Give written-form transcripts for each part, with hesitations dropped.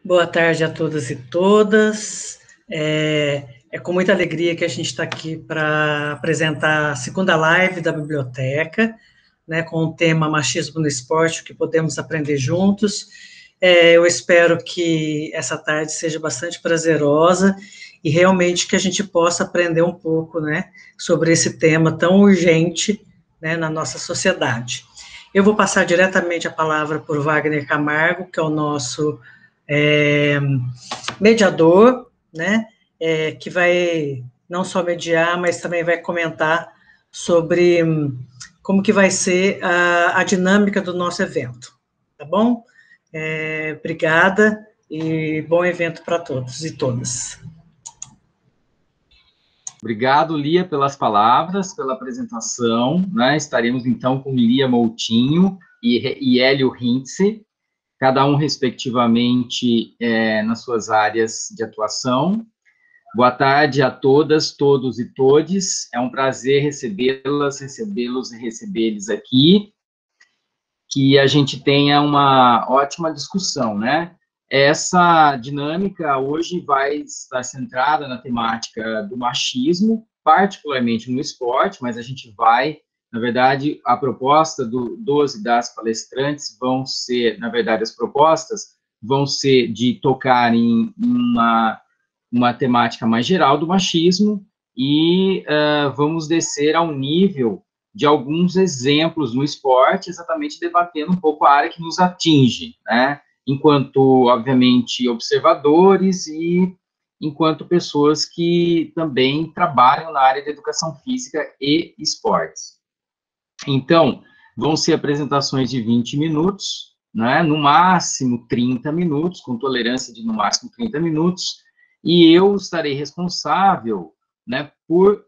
Boa tarde a todas e todas. É com muita alegria que a gente está aqui para apresentar a segunda live da biblioteca, né, com o tema Machismo no Esporte, o que podemos aprender juntos. Eu espero que essa tarde seja bastante prazerosa e realmente que a gente possa aprender um pouco, né, sobre esse tema tão urgente, né, na nossa sociedade. Eu vou passar diretamente a palavra para o Wagner Camargo, que é o nosso mediador, né, que vai não só mediar, mas também vai comentar sobre como que vai ser a dinâmica do nosso evento, tá bom? Obrigada e bom evento para todos e todas. Obrigado, Lia, pelas palavras, pela apresentação, né? Estaremos, então, com Lia Moutinho e Hélio Hintze, cada um, respectivamente, nas suas áreas de atuação. Boa tarde a todas, todos e todes. É um prazer recebê-las, recebê-los e receber-lhes aqui. Que a gente tenha uma ótima discussão, né? Essa dinâmica hoje vai estar centrada na temática do machismo, particularmente no esporte, mas a gente vai, na verdade, a proposta dos e das palestrantes vão ser, na verdade, as propostas vão ser de tocar em uma temática mais geral do machismo e vamos descer ao nível de alguns exemplos no esporte, exatamente debatendo um pouco a área que nos atinge, né? Enquanto, obviamente, observadores e enquanto pessoas que também trabalham na área de educação física e esportes. Então, vão ser apresentações de 20 minutos, né? No máximo 30 minutos, com tolerância de no máximo 30 minutos, e eu estarei responsável, né, por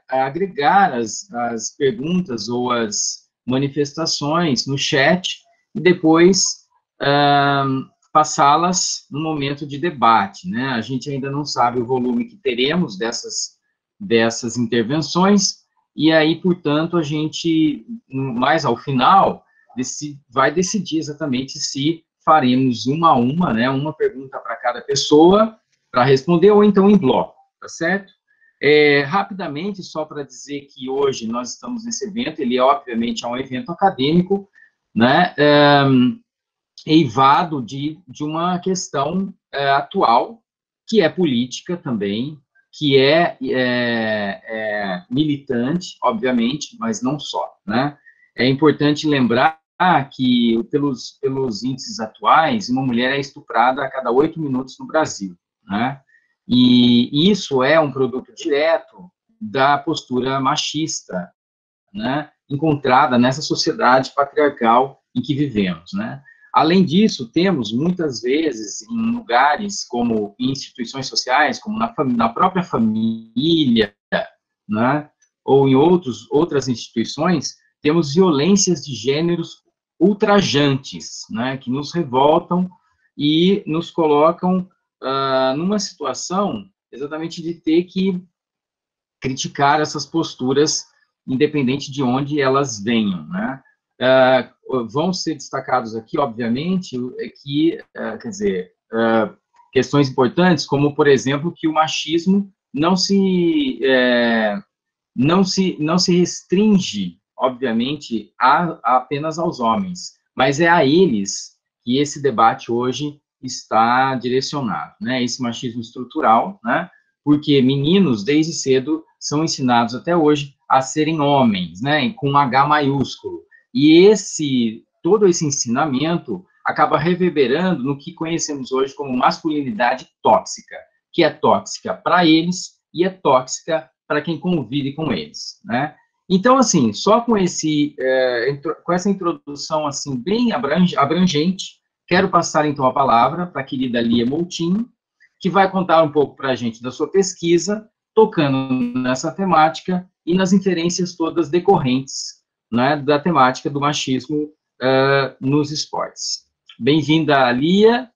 agregar as perguntas ou as manifestações no chat e depois passá-las no momento de debate, né? A gente ainda não sabe o volume que teremos dessas intervenções, e aí, portanto, a gente, mais ao final, vai decidir exatamente se faremos uma a uma, né, uma pergunta para cada pessoa para responder, ou então em bloco, tá certo? Rapidamente, só para dizer que hoje nós estamos nesse evento, ele obviamente é um evento acadêmico, né, eivado de uma questão atual, que é política também, que é militante, obviamente, mas não só, né? É importante lembrar que, pelos índices atuais, uma mulher é estuprada a cada 8 minutos no Brasil, né? E isso é um produto direto da postura machista, né, encontrada nessa sociedade patriarcal em que vivemos, né? Além disso, temos, muitas vezes, em lugares como em instituições sociais, como na própria família, né, ou em outras instituições, temos violências de gêneros ultrajantes, né, que nos revoltam e nos colocam numa situação exatamente de ter que criticar essas posturas, independente de onde elas venham, né? Vão ser destacados aqui, obviamente, questões importantes, como, por exemplo, que o machismo não se restringe, obviamente, apenas aos homens, mas é a eles que esse debate hoje está direcionado, né? Esse machismo estrutural, né? Porque meninos, desde cedo, são ensinados até hoje a serem homens, né? Com um H maiúsculo. E todo esse ensinamento acaba reverberando no que conhecemos hoje como masculinidade tóxica, que é tóxica para eles e é tóxica para quem convive com eles, né? Então, assim, só com essa introdução, assim, bem abrangente, quero passar, então, a palavra para a querida Lia Moutinho, que vai contar um pouco para a gente da sua pesquisa, tocando nessa temática e nas inferências todas decorrentes, né, da temática do machismo nos esportes. Bem-vinda, Lia,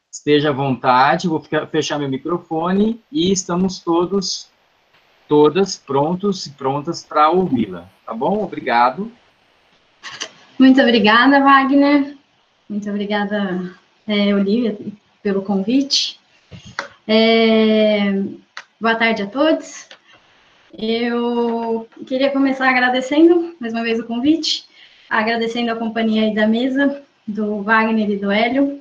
esteja à vontade, vou fechar meu microfone e estamos todas prontos e prontas para ouvi-la, tá bom? Obrigado. Muito obrigada, Wagner. Muito obrigada Olivia, pelo convite. Boa tarde a todos. Eu queria começar agradecendo, mais uma vez, o convite, agradecendo a companhia aí da mesa, do Wagner e do Hélio,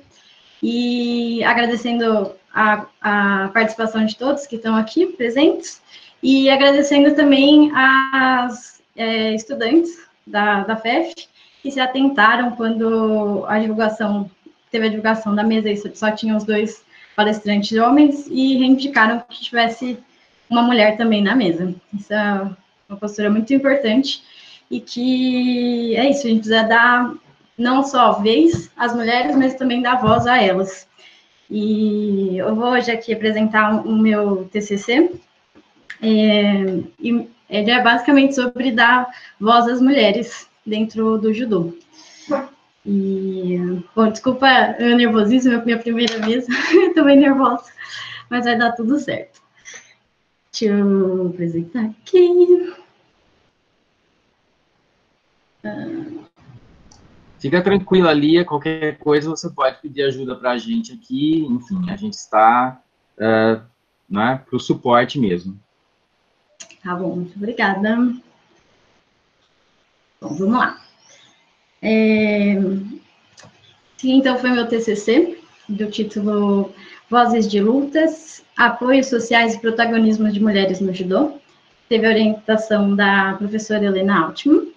e agradecendo a participação de todos que estão aqui presentes, e agradecendo também às estudantes da FEF, que se atentaram quando teve a divulgação da mesa, e só tinham os 2 palestrantes homens, e reivindicaram que tivesse uma mulher também na mesa. Isso é uma postura muito importante, e que é isso, a gente precisa dar não só vez às mulheres, mas também dar voz a elas. E eu vou hoje aqui apresentar o meu TCC, e ele é basicamente sobre dar voz às mulheres dentro do judô. E, bom, desculpa o nervosismo, minha primeira vez, estou bem nervosa, mas vai dar tudo certo. Deixa eu apresentar aqui. Fica tranquila, Lia, qualquer coisa você pode pedir ajuda para a gente aqui, enfim, a gente está para o suporte mesmo. Tá bom, muito obrigada. Bom, vamos lá. Então, foi meu TCC, do título Vozes de Lutas, Apoios Sociais e Protagonismo de Mulheres no Judô. Teve a orientação da professora Helena Altman.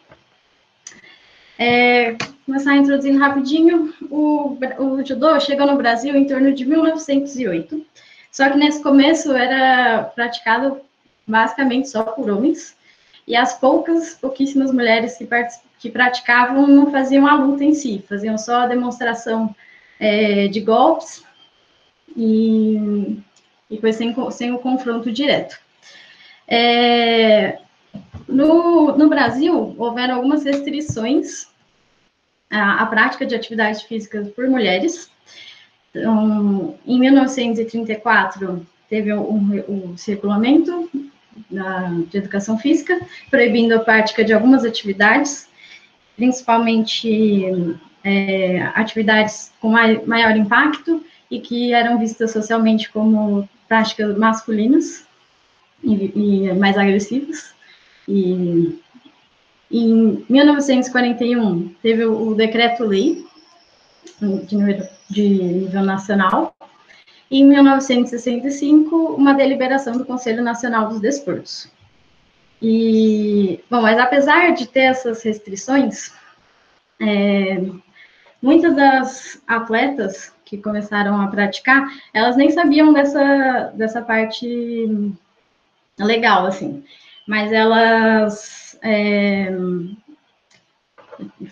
Começar introduzindo rapidinho, o judô chegou no Brasil em torno de 1908, só que nesse começo era praticado basicamente só por homens, e as pouquíssimas mulheres que praticavam não faziam a luta em si, faziam só a demonstração de golpes e foi sem o confronto direto. No Brasil, houveram algumas restrições à prática de atividades físicas por mulheres. Então, em 1934, teve o regulamento de educação física, proibindo a prática de algumas atividades, principalmente atividades com maior impacto e que eram vistas socialmente como práticas masculinas e mais agressivas. E em 1941, teve o decreto-lei de nível nacional, e em 1965, uma deliberação do Conselho Nacional dos Desportos. Bom, mas apesar de ter essas restrições, muitas das atletas que começaram a praticar, elas nem sabiam dessa parte legal, assim, mas elas,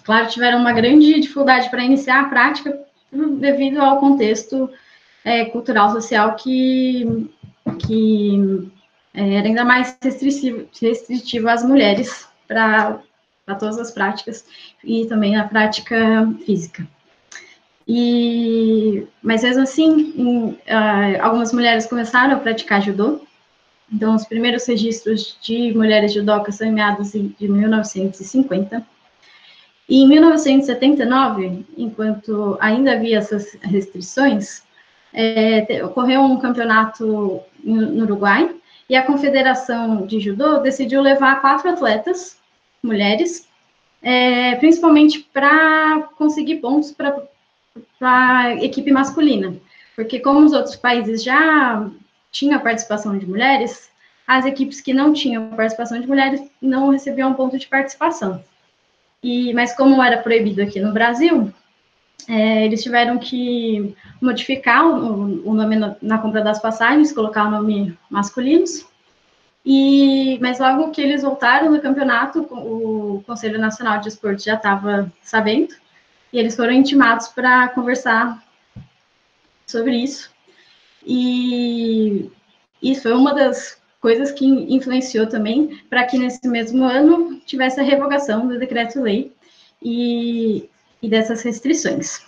claro, tiveram uma grande dificuldade para iniciar a prática devido ao contexto cultural, social que era ainda mais restritivo às mulheres para todas as práticas e também na prática física. Mas mesmo assim, algumas mulheres começaram a praticar judô. Então, os primeiros registros de mulheres judocas são em meados de 1950. E em 1979, enquanto ainda havia essas restrições, ocorreu um campeonato no Uruguai, e a Confederação de Judô decidiu levar 4 atletas, mulheres, principalmente para conseguir pontos para a equipe masculina, porque como os outros países já tinham a participação de mulheres, as equipes que não tinham participação de mulheres não recebiam ponto de participação. Mas como era proibido aqui no Brasil, eles tiveram que modificar o nome na compra das passagens, colocar o nome masculinos, mas logo que eles voltaram no campeonato, o Conselho Nacional de Esportes já estava sabendo, e eles foram intimados para conversar sobre isso. E isso foi uma das coisas que influenciou também para que nesse mesmo ano tivesse a revogação do decreto-lei e dessas restrições.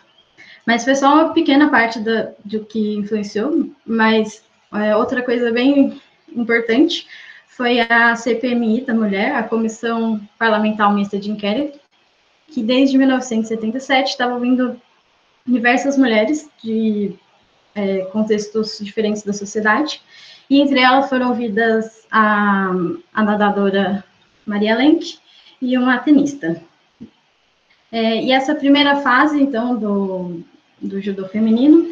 Mas foi só uma pequena parte do que influenciou, mas outra coisa bem importante foi a CPMI da Mulher, a Comissão Parlamentar Mista de Inquérito, que desde 1977 estava ouvindo diversas mulheres de contextos diferentes da sociedade, e entre elas foram ouvidas a nadadora Maria Lenk e uma tenista. E essa primeira fase, então, do judô feminino,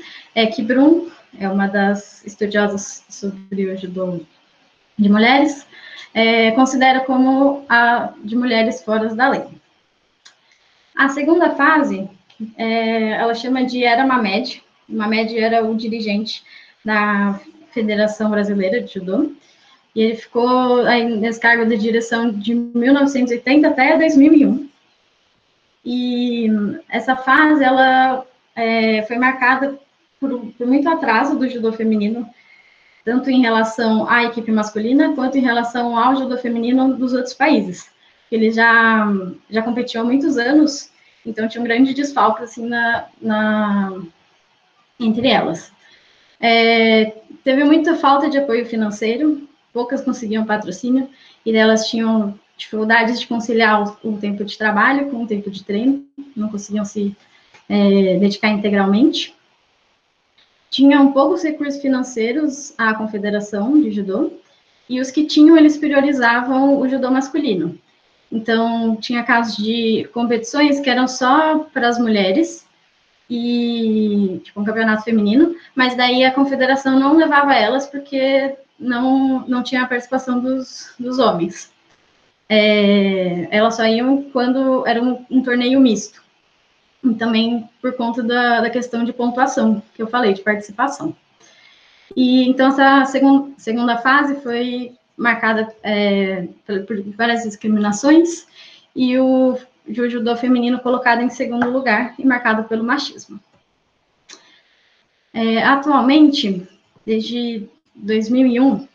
que Brun é uma das estudiosas sobre o judô de mulheres, considera como a de mulheres fora da lei. A segunda fase, ela chama de Era Mamed. Mamed era o dirigente da Federação Brasileira de Judô, e ele ficou aí nesse cargo de direção de 1980 até 2001. E essa fase, ela foi marcada por muito atraso do judô feminino, tanto em relação à equipe masculina, quanto em relação ao judô feminino dos outros países. Eles já competiam há muitos anos, então tinha um grande desfalque, assim, entre elas. Teve muita falta de apoio financeiro, poucas conseguiam patrocínio, e elas tinham dificuldades de conciliar o tempo de trabalho com o tempo de treino, não conseguiam se dedicar integralmente. Tinham poucos recursos financeiros à confederação de judô, e os que tinham, eles priorizavam o judô masculino. Então, tinha casos de competições que eram só para as mulheres, e tipo um campeonato feminino, mas daí a confederação não levava elas porque não tinha a participação dos homens. Elas só iam quando era um torneio misto. E também por conta da questão de pontuação, que eu falei, de participação. E então essa segunda fase foi marcada por várias discriminações, e o judô feminino colocado em segundo lugar e marcado pelo machismo. Atualmente, desde 2001,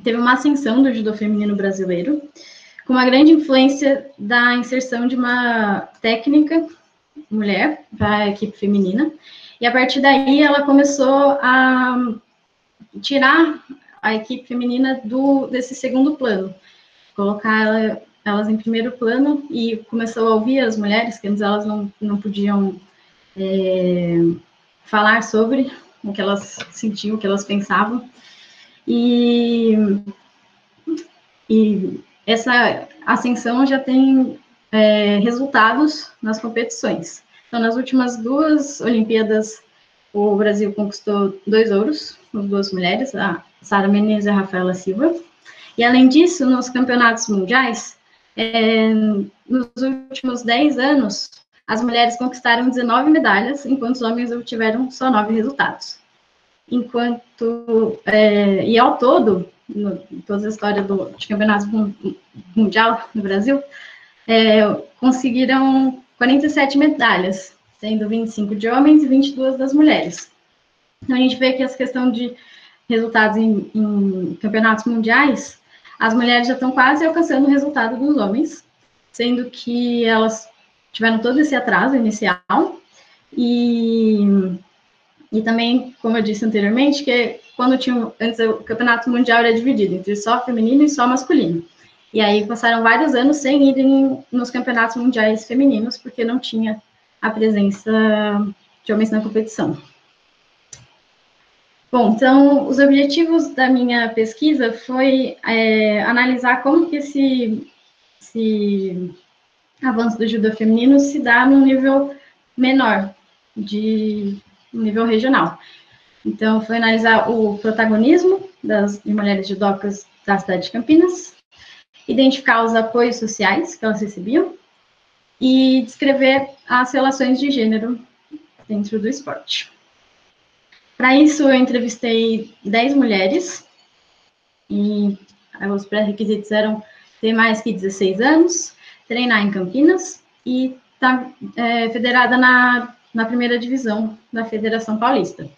teve uma ascensão do judô feminino brasileiro, com uma grande influência da inserção de uma técnica mulher para a equipe feminina, e a partir daí ela começou a tirar a equipe feminina desse segundo plano, colocar elas em primeiro plano, e começou a ouvir as mulheres, que antes elas não podiam falar sobre o que elas sentiam, o que elas pensavam, e essa ascensão já tem resultados nas competições. Então, nas últimas 2 Olimpíadas, o Brasil conquistou 2 ouros, com 2 mulheres, a Sara Menezes e a Rafaela Silva. E, além disso, nos campeonatos mundiais, nos últimos 10 anos, as mulheres conquistaram 19 medalhas, enquanto os homens obtiveram só 9 resultados. E ao todo, em toda a história de campeonatos mundial no Brasil, conseguiram 47 medalhas, sendo 25 de homens e 22 das mulheres. Então, a gente vê que essa questão de resultados em campeonatos mundiais, as mulheres já estão quase alcançando o resultado dos homens, sendo que elas tiveram todo esse atraso inicial, e também, como eu disse anteriormente, que quando antes o campeonato mundial era dividido entre só feminino e só masculino. E aí passaram vários anos sem irem nos campeonatos mundiais femininos, porque não tinha a presença de homens na competição. Bom, então, os objetivos da minha pesquisa foi analisar como que esse avanço do judô feminino se dá num nível menor, um nível regional. Então, foi analisar o protagonismo de mulheres judocas da cidade de Campinas, identificar os apoios sociais que elas recebiam e descrever as relações de gênero dentro do esporte. Para isso, eu entrevistei 10 mulheres, e os pré-requisitos eram ter mais que 16 anos, treinar em Campinas e estar federada na primeira divisão da Federação Paulista.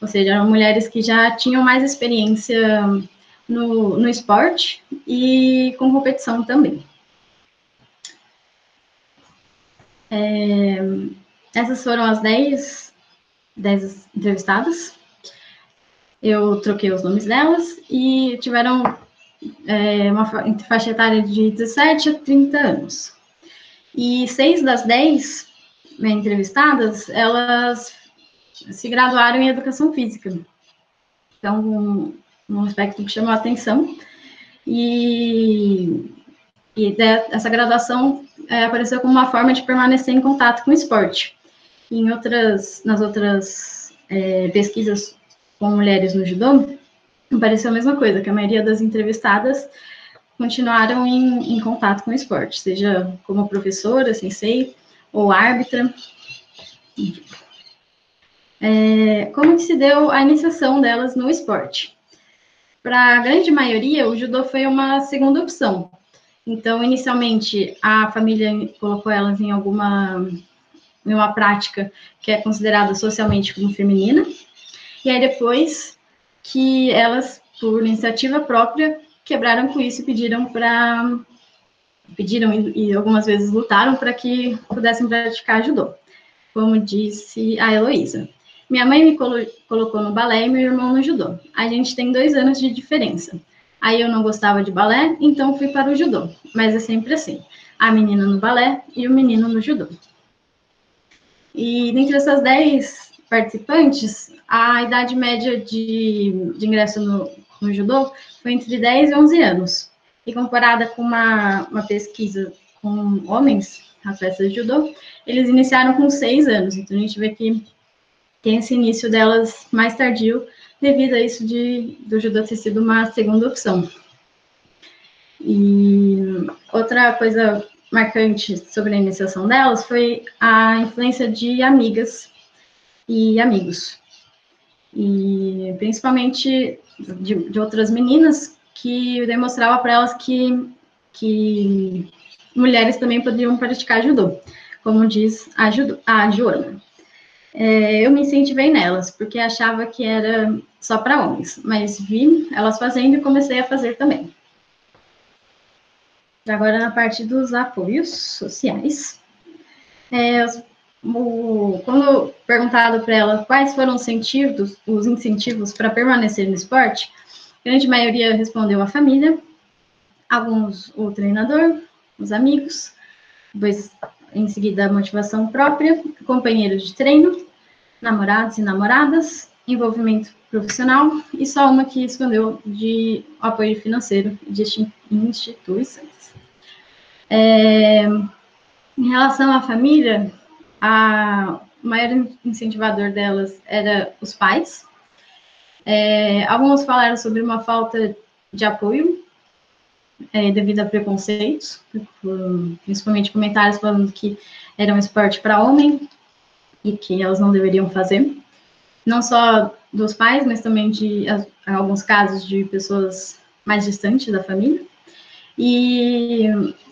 Ou seja, eram mulheres que já tinham mais experiência no esporte e com competição também. Essas foram as 10 entrevistadas. Eu troquei os nomes delas e tiveram uma faixa etária de 17 a 30 anos. E 6 das 10 entrevistadas, elas se graduaram em Educação Física. Então, um aspecto que chamou a atenção. E essa graduação apareceu como uma forma de permanecer em contato com o esporte. Nas outras pesquisas com mulheres no judô, apareceu a mesma coisa, que a maioria das entrevistadas continuaram em contato com o esporte, seja como professora, sensei, ou árbitra. Como que se deu a iniciação delas no esporte? Para a grande maioria, o judô foi uma segunda opção. Então, inicialmente, a família colocou elas em uma prática que é considerada socialmente como feminina, e aí depois que elas, por iniciativa própria, quebraram com isso e pediram e algumas vezes lutaram para que pudessem praticar judô, como disse a Heloísa. Minha mãe me colocou no balé e meu irmão no judô. A gente tem 2 anos de diferença. Aí eu não gostava de balé, então fui para o judô. Mas é sempre assim, a menina no balé e o menino no judô. E dentre essas 10 participantes, a idade média de ingresso no judô foi entre 10 e 11 anos. E comparada com uma pesquisa com homens, atletas de judô, eles iniciaram com 6 anos. Então, a gente vê que tem esse início delas mais tardio, devido a isso do judô ter sido uma segunda opção. E outra coisa marcante sobre a iniciação delas foi a influência de amigas e amigos. E principalmente de outras meninas que demonstrava para elas que mulheres também poderiam praticar judô, como diz a Joana. Eu me incentivei nelas, porque achava que era só para homens, mas vi elas fazendo e comecei a fazer também. Agora, na parte dos apoios sociais, quando perguntado para ela quais foram os incentivos para permanecer no esporte, a grande maioria respondeu a família, alguns o treinador, os amigos, depois, em seguida, a motivação própria, companheiros de treino, namorados e namoradas, envolvimento profissional, e só uma que escondeu de apoio financeiro de instituições. Em relação à família, o maior incentivador delas era os pais. Alguns falaram sobre uma falta de apoio devido a preconceitos, principalmente comentários falando que era um esporte para homem e que elas não deveriam fazer. Não só dos pais, mas também de alguns casos de pessoas mais distantes da família. E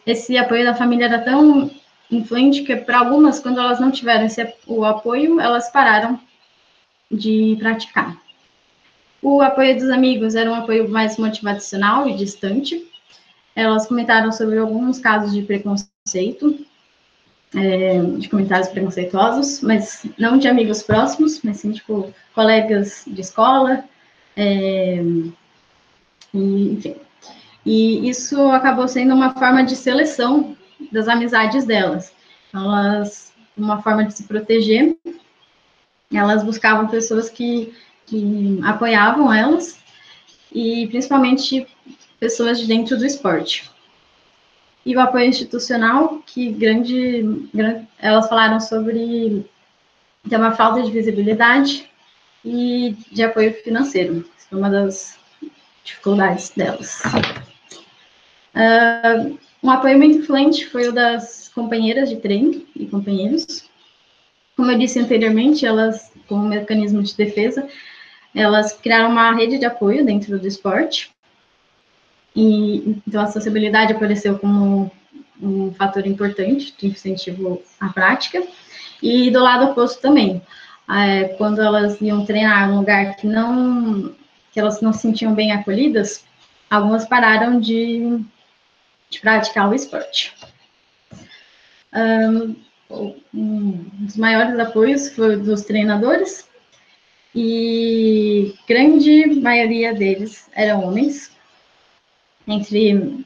esse apoio da família era tão influente que, para algumas, quando elas não tiveram o apoio, elas pararam de praticar. O apoio dos amigos era um apoio mais motivacional e distante. Elas comentaram sobre alguns casos de preconceito, de comentários preconceituosos, mas não de amigos próximos, mas sim, tipo, colegas de escola, enfim. E isso acabou sendo uma forma de seleção das amizades delas. Elas, uma forma de se proteger, elas buscavam pessoas que apoiavam elas, e principalmente pessoas de dentro do esporte. E o apoio institucional, que elas falaram sobre ter uma falta de visibilidade e de apoio financeiro. Isso foi uma das dificuldades delas. Um apoio muito influente foi o das companheiras de treino e companheiros. Como eu disse anteriormente, elas, como mecanismo de defesa, elas criaram uma rede de apoio dentro do esporte. E então a sociabilidade apareceu como um fator importante de incentivo à prática. E do lado oposto também, quando elas iam treinar em um lugar que elas não se sentiam bem acolhidas, algumas pararam de praticar o esporte. Um dos maiores apoios foi dos treinadores, e grande maioria deles eram homens. Entre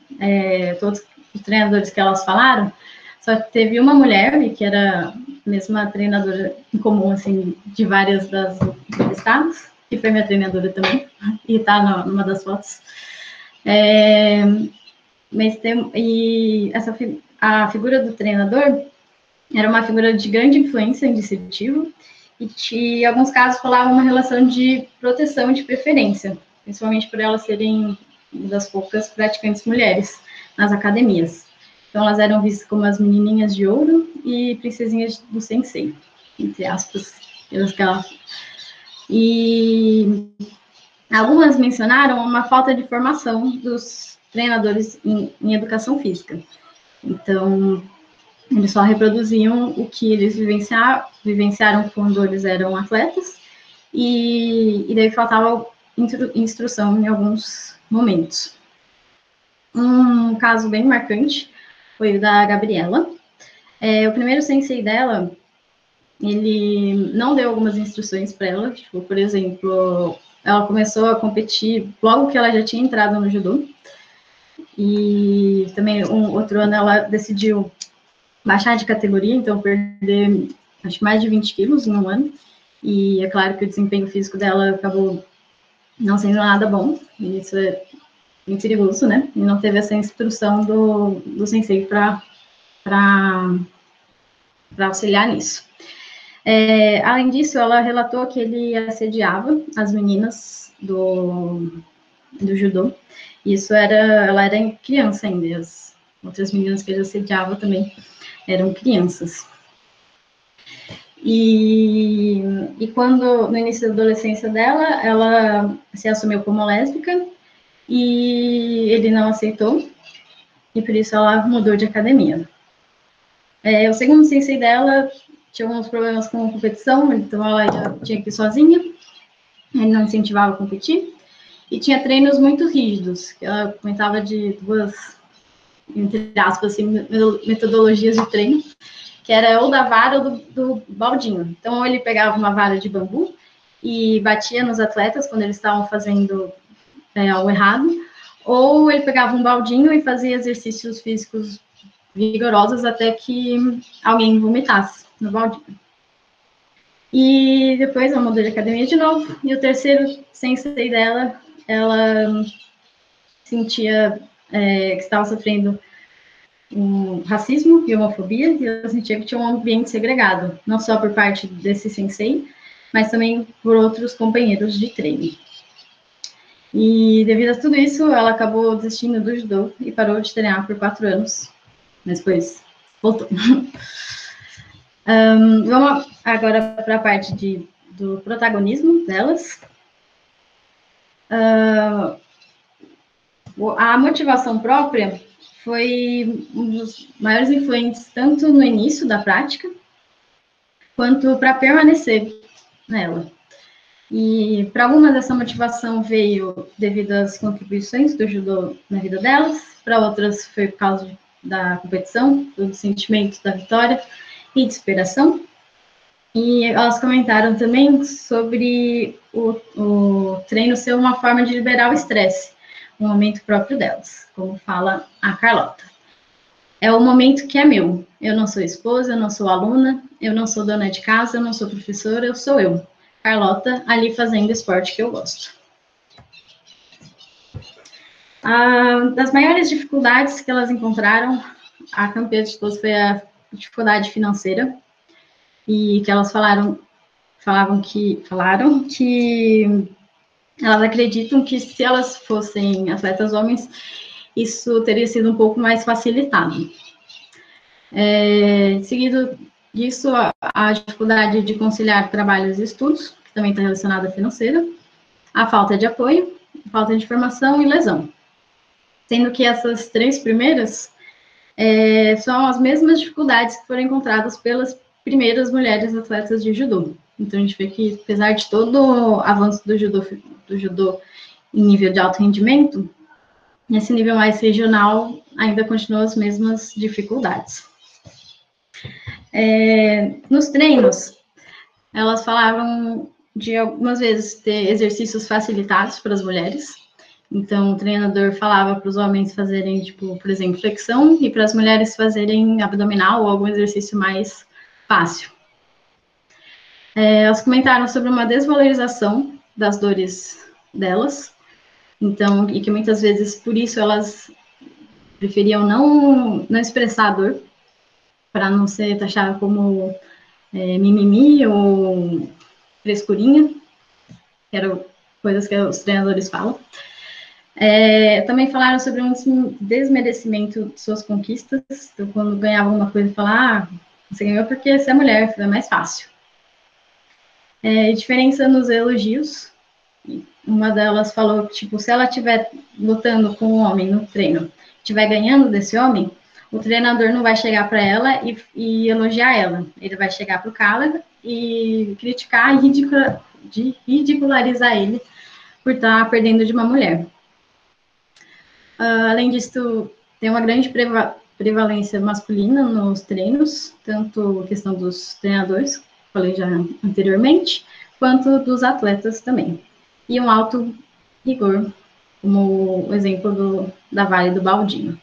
todos os treinadores que elas falaram, só teve uma mulher, que era mesma treinadora em comum, assim, de várias das entrevistadas, que foi minha treinadora também, e está numa das fotos. Mas a figura do treinador era uma figura de grande influência indiscutível, e em alguns casos falava uma relação de proteção e de preferência, principalmente por elas serem uma das poucas praticantes mulheres nas academias. Então, elas eram vistas como as menininhas de ouro e princesinhas do sensei, entre aspas. E algumas mencionaram uma falta de formação dos treinadores em educação física. Então, eles só reproduziam o que eles vivenciaram quando eles eram atletas, e daí faltava instrução em alguns momentos. Um caso bem marcante foi o da Gabriela. O primeiro sensei dela, ele não deu algumas instruções para ela, tipo, por exemplo, ela começou a competir logo que ela já tinha entrado no judô, e também outro ano ela decidiu baixar de categoria, então perder, acho que mais de 20 quilos em um ano, e é claro que o desempenho físico dela acabou não sendo nada bom, e isso é bem perigoso, né? E não teve essa instrução do sensei para auxiliar nisso. Além disso, ela relatou que ele assediava as meninas do judô. Ela era criança ainda, e as outras meninas que ele assediava também eram crianças. E quando, no início da adolescência dela, ela se assumiu como lésbica, e ele não aceitou, e por isso ela mudou de academia. O segundo sensei dela tinha alguns problemas com a competição, então ela já tinha que ir sozinha, ele não incentivava a competir, e tinha treinos muito rígidos, que ela comentava de duas, entre aspas, assim, metodologias de treino, que era ou da vara ou do baldinho. Então, ele pegava uma vara de bambu e batia nos atletas quando eles estavam fazendo algo errado, ou ele pegava um baldinho e fazia exercícios físicos vigorosos até que alguém vomitasse no baldinho. E depois ela mudou de academia de novo, e o terceiro sensei dela, ela sentia que estava sofrendo um racismo e homofobia, e ela sentia que tinha um ambiente segregado, não só por parte desse sensei, mas também por outros companheiros de treino. E devido a tudo isso, ela acabou desistindo do judô e parou de treinar por 4 anos, mas depois voltou. Vamos agora para a parte do protagonismo delas. A motivação própria foi um dos maiores influentes, tanto no início da prática, quanto para permanecer nela. E para algumas essa motivação veio devido às contribuições do judô na vida delas, para outras foi por causa da competição, do sentimento da vitória e de inspiração. E elas comentaram também sobre o treino ser uma forma de liberar o estresse, um momento próprio delas, como fala a Carlota. É o momento que é meu. Eu não sou esposa, eu não sou aluna, eu não sou dona de casa, eu não sou professora, eu sou eu, Carlota, ali fazendo o esporte que eu gosto. Das maiores dificuldades que elas encontraram, a campeã de todas foi a dificuldade financeira, e que elas falaram que elas acreditam que se elas fossem atletas homens, isso teria sido um pouco mais facilitado. Seguido disso, a dificuldade de conciliar trabalhos e estudos, que também está relacionada à financeira, a falta de apoio, a falta de informação e lesão. Sendo que essas 3 primeiras são as mesmas dificuldades que foram encontradas pelas primeiras mulheres atletas de judô. Então, a gente vê que, apesar de todo o avanço do judô em nível de alto rendimento, nesse nível mais regional, ainda continuam as mesmas dificuldades. Nos treinos, elas falavam de algumas vezes ter exercícios facilitados para as mulheres. Então, o treinador falava para os homens fazerem, tipo, por exemplo, flexão, e para as mulheres fazerem abdominal ou algum exercício mais fácil. Elas comentaram sobre uma desvalorização das dores delas, então, e que muitas vezes, por isso, elas preferiam não expressar a dor, para não ser taxada como mimimi ou frescurinha, que eram coisas que os treinadores falam. Também falaram sobre um desmerecimento de suas conquistas, então, quando ganhava alguma coisa, falar, você ganhou porque você é mulher, é mais fácil. Diferença nos elogios. Uma delas falou que, tipo, se ela estiver lutando com um homem no treino, estiver ganhando desse homem, o treinador não vai chegar para ela e elogiar ela. Ele vai chegar para o cara e criticar e ridicularizar ele por estar perdendo de uma mulher. Além disso, tem uma grande prevalência masculina nos treinos, tanto a questão dos treinadores, falei já anteriormente, quanto dos atletas também. E um alto rigor, como o exemplo da Vale do Baldinho.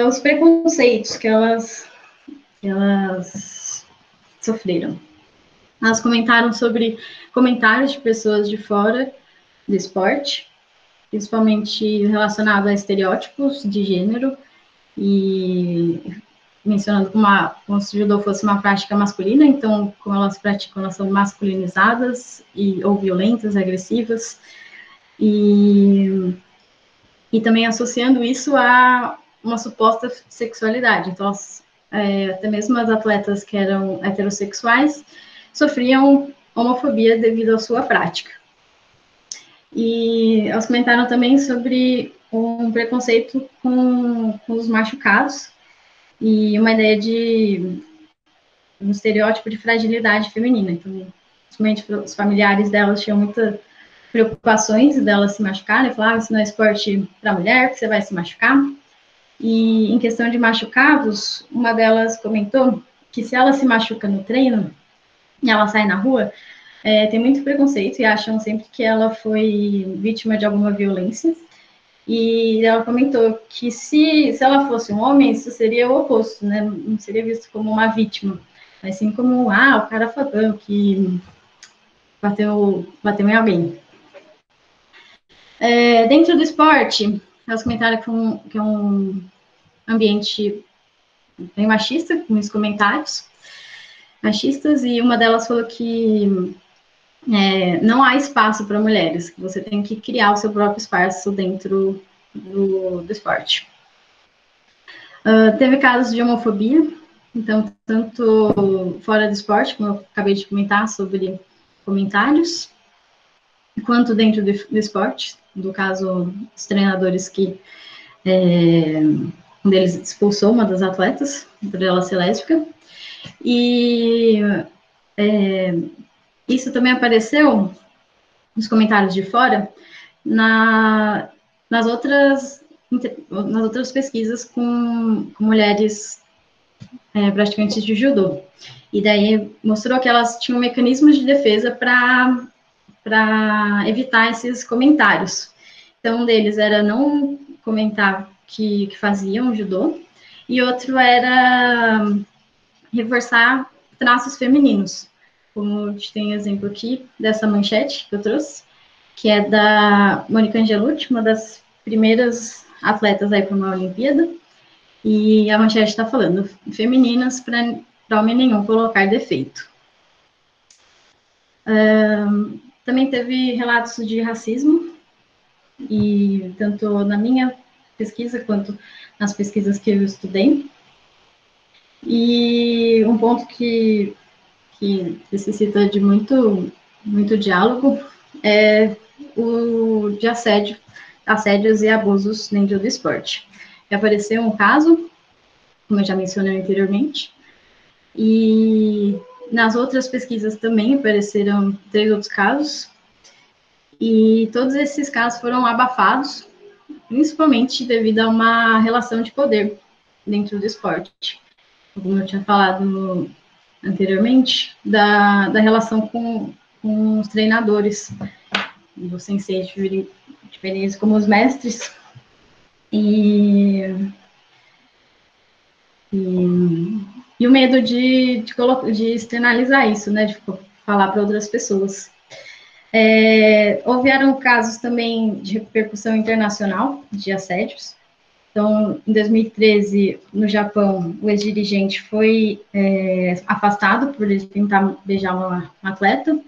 Os preconceitos que elas sofreram. Elas comentaram sobre comentários de pessoas de fora do esporte, principalmente relacionado a estereótipos de gênero, e mencionando como se o judô fosse uma prática masculina, então, como elas praticam, elas são masculinizadas ou violentas, agressivas, e também associando isso a uma suposta sexualidade. Então, até mesmo as atletas que eram heterossexuais sofriam homofobia devido à sua prática. E elas comentaram também sobre um preconceito com os machucados e uma ideia de um estereótipo de fragilidade feminina. Então, principalmente os familiares delas tinham muitas preocupações delas se machucarem, falavam, isso não é esporte para mulher, que você vai se machucar. E em questão de machucados, uma delas comentou que se ela se machuca no treino e ela sai na rua, tem muito preconceito e acham sempre que ela foi vítima de alguma violência. E ela comentou que se ela fosse um homem, isso seria o oposto, né? Não seria visto como uma vítima, mas sim como, o cara fodão que bateu em alguém. Dentro do esporte, elas comentaram que é um ambiente bem machista, com muitos comentários machistas, e uma delas falou que não há espaço para mulheres, que você tem que criar o seu próprio espaço dentro do esporte. Teve casos de homofobia, então, tanto fora do esporte, como eu acabei de comentar sobre comentários, quanto dentro do esporte, no caso, os treinadores que um deles expulsou uma das atletas por ela ser lésbica, e isso também apareceu nos comentários de fora nas outras pesquisas com mulheres praticantes de judô. E daí mostrou que elas tinham mecanismos de defesa para evitar esses comentários. Então, um deles era não comentar que faziam judô, e outro era reforçar traços femininos. Como a gente tem exemplo aqui dessa manchete que eu trouxe, que é da Mônica Angelucci, uma das primeiras atletas aí para uma Olimpíada, e a manchete está falando, femininas para homem nenhum colocar defeito. Também teve relatos de racismo, e tanto na minha pesquisa quanto nas pesquisas que eu estudei. E um ponto que necessita de muito diálogo é o de assédios e abusos dentro do esporte. Apareceu um caso, como eu já mencionei anteriormente, e nas outras pesquisas também apareceram 3 outros casos, e todos esses casos foram abafados, principalmente devido a uma relação de poder dentro do esporte. Como eu tinha falado anteriormente, da relação com os treinadores, dos senseis diferentes como os mestres, e e o medo de externalizar isso, né, de falar para outras pessoas. Houveram casos também de repercussão internacional de assédios. Então, em 2013, no Japão, o ex-dirigente foi afastado por ele tentar beijar uma atleta.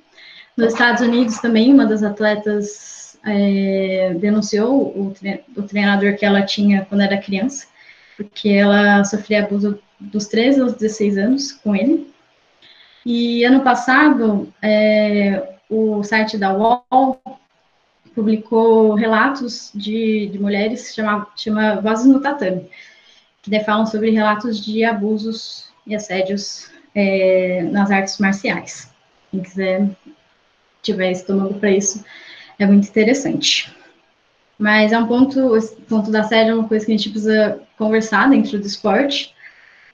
Nos Estados Unidos também, uma das atletas denunciou o treinador que ela tinha quando era criança, porque ela sofria abuso dos 13 aos 16 anos com ele. E ano passado, o site da UOL publicou relatos de mulheres, chama Vozes no Tatame, que daí falam sobre relatos de abusos e assédios nas artes marciais. Quem quiser, tiver estômago para isso, é muito interessante. Mas o ponto da assédio é uma coisa que a gente precisa conversar dentro do esporte,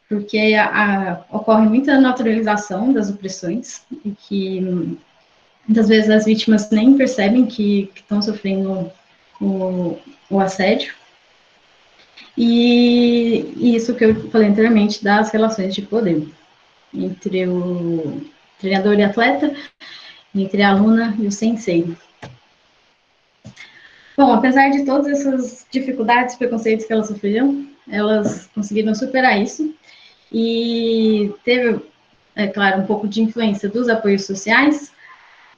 porque ocorre muita naturalização das opressões, e que muitas vezes as vítimas nem percebem que estão sofrendo o assédio. E isso que eu falei anteriormente das relações de poder entre o treinador e atleta, entre a aluna e o sensei. Bom, apesar de todas essas dificuldades, preconceitos que elas sofreram, elas conseguiram superar isso. E teve, claro, um pouco de influência dos apoios sociais,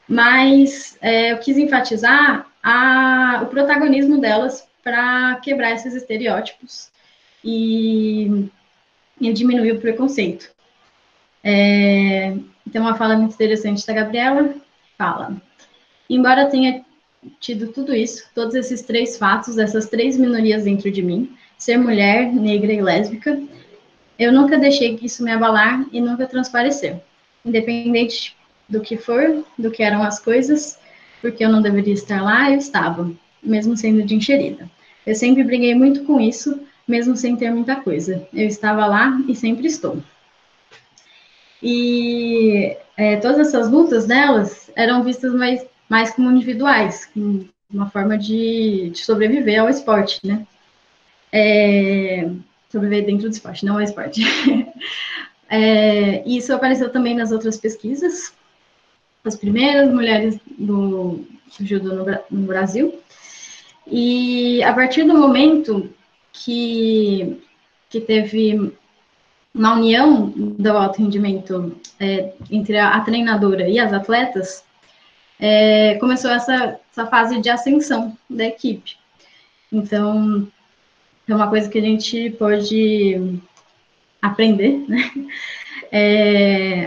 mas eu quis enfatizar o protagonismo delas para quebrar esses estereótipos e diminuir o preconceito. Então, uma fala muito interessante da Gabriela fala: embora tenha tido tudo isso, todos esses 3 fatos, essas 3 minorias dentro de mim, ser mulher, negra e lésbica, eu nunca deixei isso me abalar e nunca transparecer. Independente do que for, do que eram as coisas, porque eu não deveria estar lá, eu estava, mesmo sendo de enxerida. Eu sempre briguei muito com isso, mesmo sem ter muita coisa. Eu estava lá e sempre estou. E todas essas lutas delas eram vistas mais como individuais, uma forma de sobreviver ao esporte, né? Sobreviver dentro do esporte, não ao esporte. Isso apareceu também nas outras pesquisas, as primeiras mulheres do judô no Brasil. E a partir do momento que teve uma união do alto rendimento entre a treinadora e as atletas, começou essa fase de ascensão da equipe. Então, é uma coisa que a gente pode aprender, né?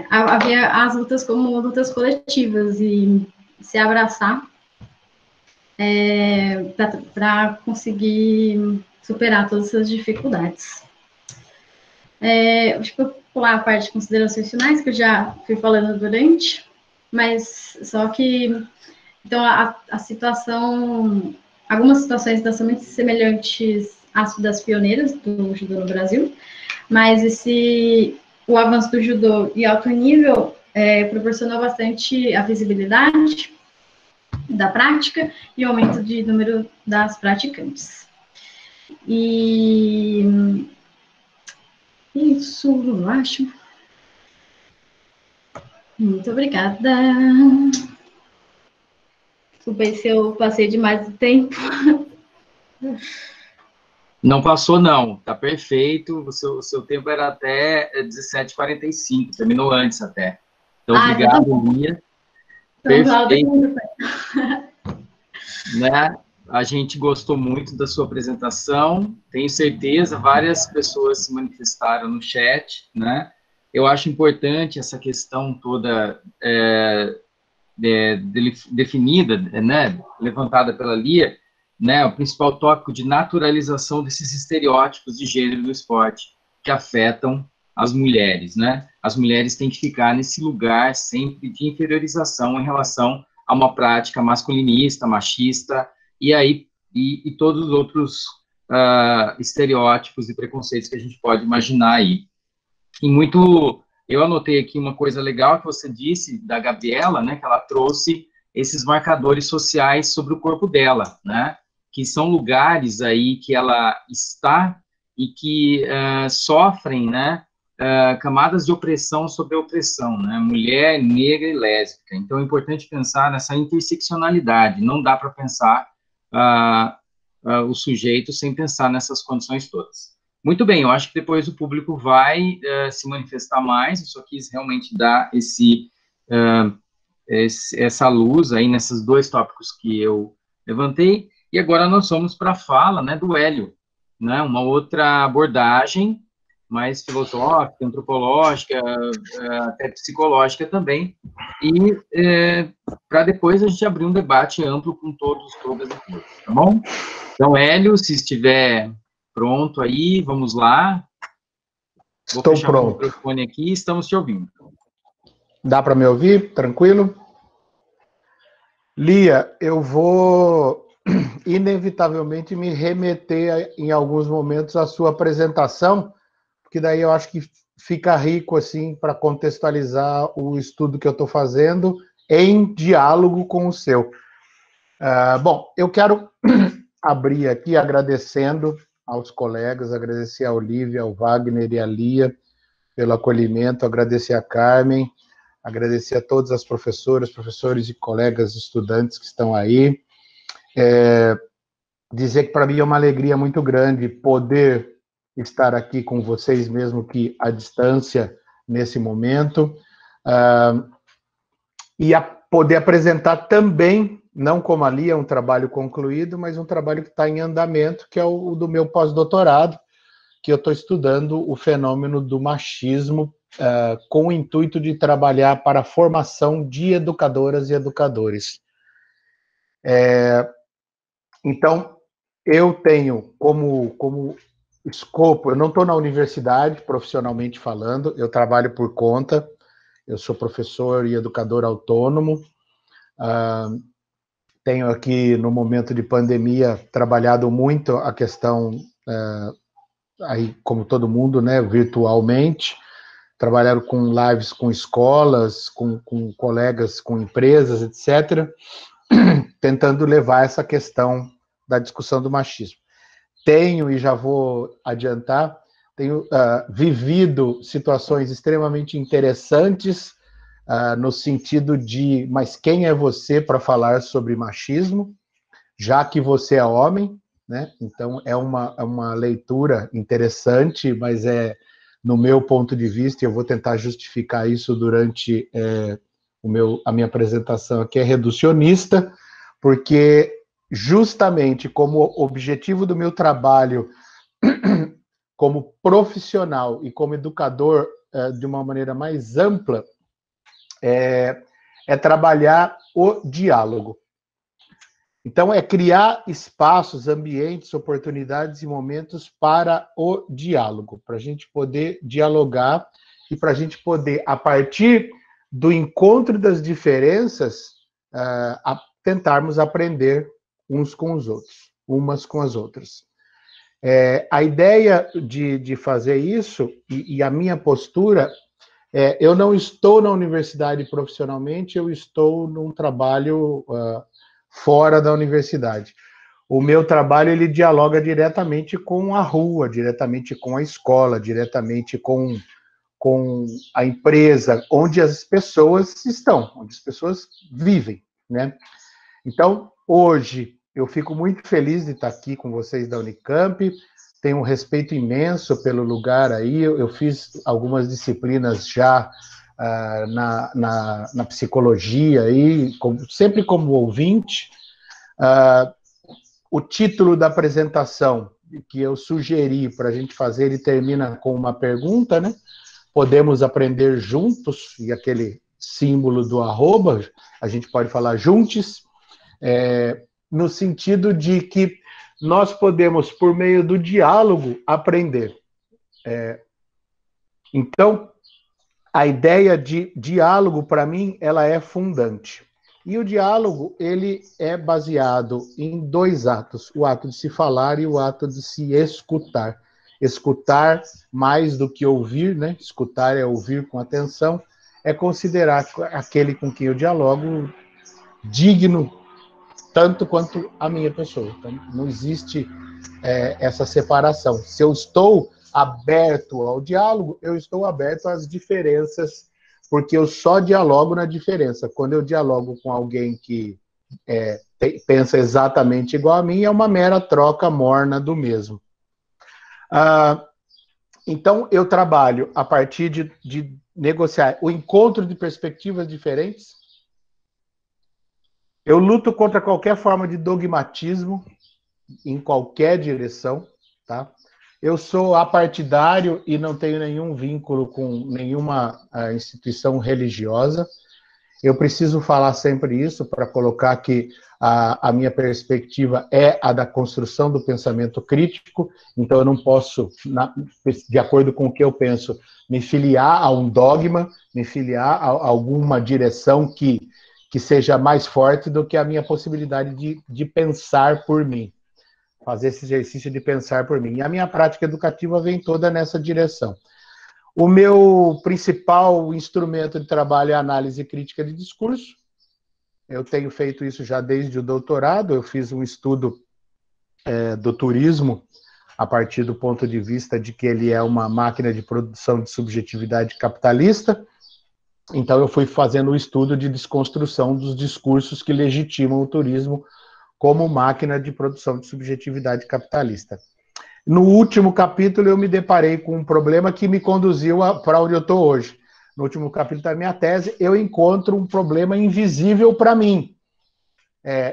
Havia as lutas como lutas coletivas e se abraçar para conseguir superar todas essas dificuldades. Acho que vou pular a parte de considerações finais, que eu já fui falando durante, mas só que, então, a situação, algumas situações estão muito semelhantes às das pioneiras do judô no Brasil, mas o avanço do judô e alto nível proporcionou bastante a visibilidade da prática e o aumento de número das praticantes. E isso, eu acho. Muito obrigada. Desculpa se eu passei demais do tempo. Não passou, não. Tá perfeito. O seu tempo era até 17h45, terminou antes até. Então, obrigado, Então, Lia. Então, Perfeito. Né? A gente gostou muito da sua apresentação. Tenho certeza, várias pessoas se manifestaram no chat, né? Eu acho importante essa questão toda definida, né? Levantada pela Lia, né, o principal tópico de naturalização desses estereótipos de gênero do esporte que afetam as mulheres, né? As mulheres têm que ficar nesse lugar sempre de inferiorização em relação a uma prática masculinista, machista, e todos os outros estereótipos e preconceitos que a gente pode imaginar aí. Eu anotei aqui uma coisa legal que você disse da Gabriela, né, que ela trouxe esses marcadores sociais sobre o corpo dela, né? Que são lugares aí que ela está e que sofrem, né, camadas de opressão sobre opressão, né? Mulher, negra e lésbica. Então, é importante pensar nessa interseccionalidade. Não dá para pensar o sujeito sem pensar nessas condições todas. Muito bem, eu acho que depois o público vai se manifestar mais. Eu só quis realmente dar essa luz aí nesses dois tópicos que eu levantei. E agora nós vamos para a fala, né, do Hélio, né? Uma outra abordagem mais filosófica, antropológica, até psicológica também, e para depois a gente abrir um debate amplo com todas e todos, tá bom? Então, Hélio, se estiver pronto aí, vamos lá. Estou pronto. O microfone aqui, estamos te ouvindo. Dá para me ouvir? Tranquilo? Lia, eu vou inevitavelmente me remeter em alguns momentos à sua apresentação, porque daí eu acho que fica rico assim para contextualizar o estudo que eu estou fazendo em diálogo com o seu. Bom, eu quero abrir aqui agradecendo aos colegas, agradecer a Olívia, ao Wagner e a Lia pelo acolhimento, agradecer a Carmen, agradecer a todas as professoras, professores e colegas estudantes que estão aí. Dizer que para mim é uma alegria muito grande poder estar aqui com vocês, mesmo que à distância, nesse momento, e poder apresentar também, não como ali, é um trabalho concluído, mas um trabalho que está em andamento, que é o do meu pós-doutorado, que eu estou estudando o fenômeno do machismo, com o intuito de trabalhar para a formação de educadoras e educadores. Então, eu tenho como escopo, eu não estou na universidade, profissionalmente falando, eu trabalho por conta, eu sou professor e educador autônomo, tenho aqui, no momento de pandemia, trabalhado muito a questão, aí, como todo mundo, né, virtualmente, trabalhado com lives com escolas, com colegas, com empresas, etc., tentando levar essa questão da discussão do machismo. Tenho, e já vou adiantar, tenho vivido situações extremamente interessantes, no sentido de, mas quem é você para falar sobre machismo, já que você é homem, né? Então, é uma leitura interessante, mas no meu ponto de vista, e eu vou tentar justificar isso durante a minha apresentação aqui, é reducionista, porque justamente como objetivo do meu trabalho como profissional e como educador de uma maneira mais ampla, é trabalhar o diálogo. Então, é criar espaços, ambientes, oportunidades e momentos para o diálogo, para a gente poder dialogar e para a gente poder, a partir do encontro das diferenças, tentarmos aprender uns com os outros, umas com as outras. A ideia de fazer isso, e a minha postura, eu não estou na universidade profissionalmente, eu estou num trabalho fora da universidade. O meu trabalho, ele dialoga diretamente com a rua, diretamente com a escola, diretamente com a empresa, onde as pessoas estão, onde as pessoas vivem, né? Então, hoje, eu fico muito feliz de estar aqui com vocês da Unicamp, tenho um respeito imenso pelo lugar aí, eu fiz algumas disciplinas já na psicologia, aí, sempre como ouvinte. O título da apresentação que eu sugeri para a gente fazer, ele termina com uma pergunta, né? Podemos aprender juntos, e aquele símbolo do @ a gente pode falar juntos, no sentido de que nós podemos, por meio do diálogo, aprender. Então, a ideia de diálogo, para mim, ela é fundante. E o diálogo, ele é baseado em 2 atos, o ato de se falar e o ato de se escutar. Escutar mais do que ouvir, né? Escutar é ouvir com atenção, é considerar aquele com quem eu dialogo digno tanto quanto a minha pessoa. Então, não existe essa separação. Se eu estou aberto ao diálogo, eu estou aberto às diferenças, porque eu só dialogo na diferença. Quando eu dialogo com alguém que pensa exatamente igual a mim, é uma mera troca morna do mesmo. Então, eu trabalho a partir de negociar o encontro de perspectivas diferentes. Eu luto contra qualquer forma de dogmatismo, em qualquer direção, tá? Eu sou apartidário e não tenho nenhum vínculo com nenhuma instituição religiosa. Eu preciso falar sempre isso para colocar que a minha perspectiva é a da construção do pensamento crítico, então eu não posso, de acordo com o que eu penso, me filiar a um dogma, me filiar a alguma direção que seja mais forte do que a minha possibilidade de pensar por mim, fazer esse exercício de pensar por mim. E a minha prática educativa vem toda nessa direção. O meu principal instrumento de trabalho é a análise crítica de discurso. Eu tenho feito isso já desde o doutorado. Eu fiz um estudo do turismo a partir do ponto de vista de que ele é uma máquina de produção de subjetividade capitalista. Então, eu fui fazendo o estudo de desconstrução dos discursos que legitimam o turismo como máquina de produção de subjetividade capitalista. No último capítulo, eu me deparei com um problema que me conduziu para onde eu estou hoje. No último capítulo da minha tese, eu encontro um problema invisível para mim.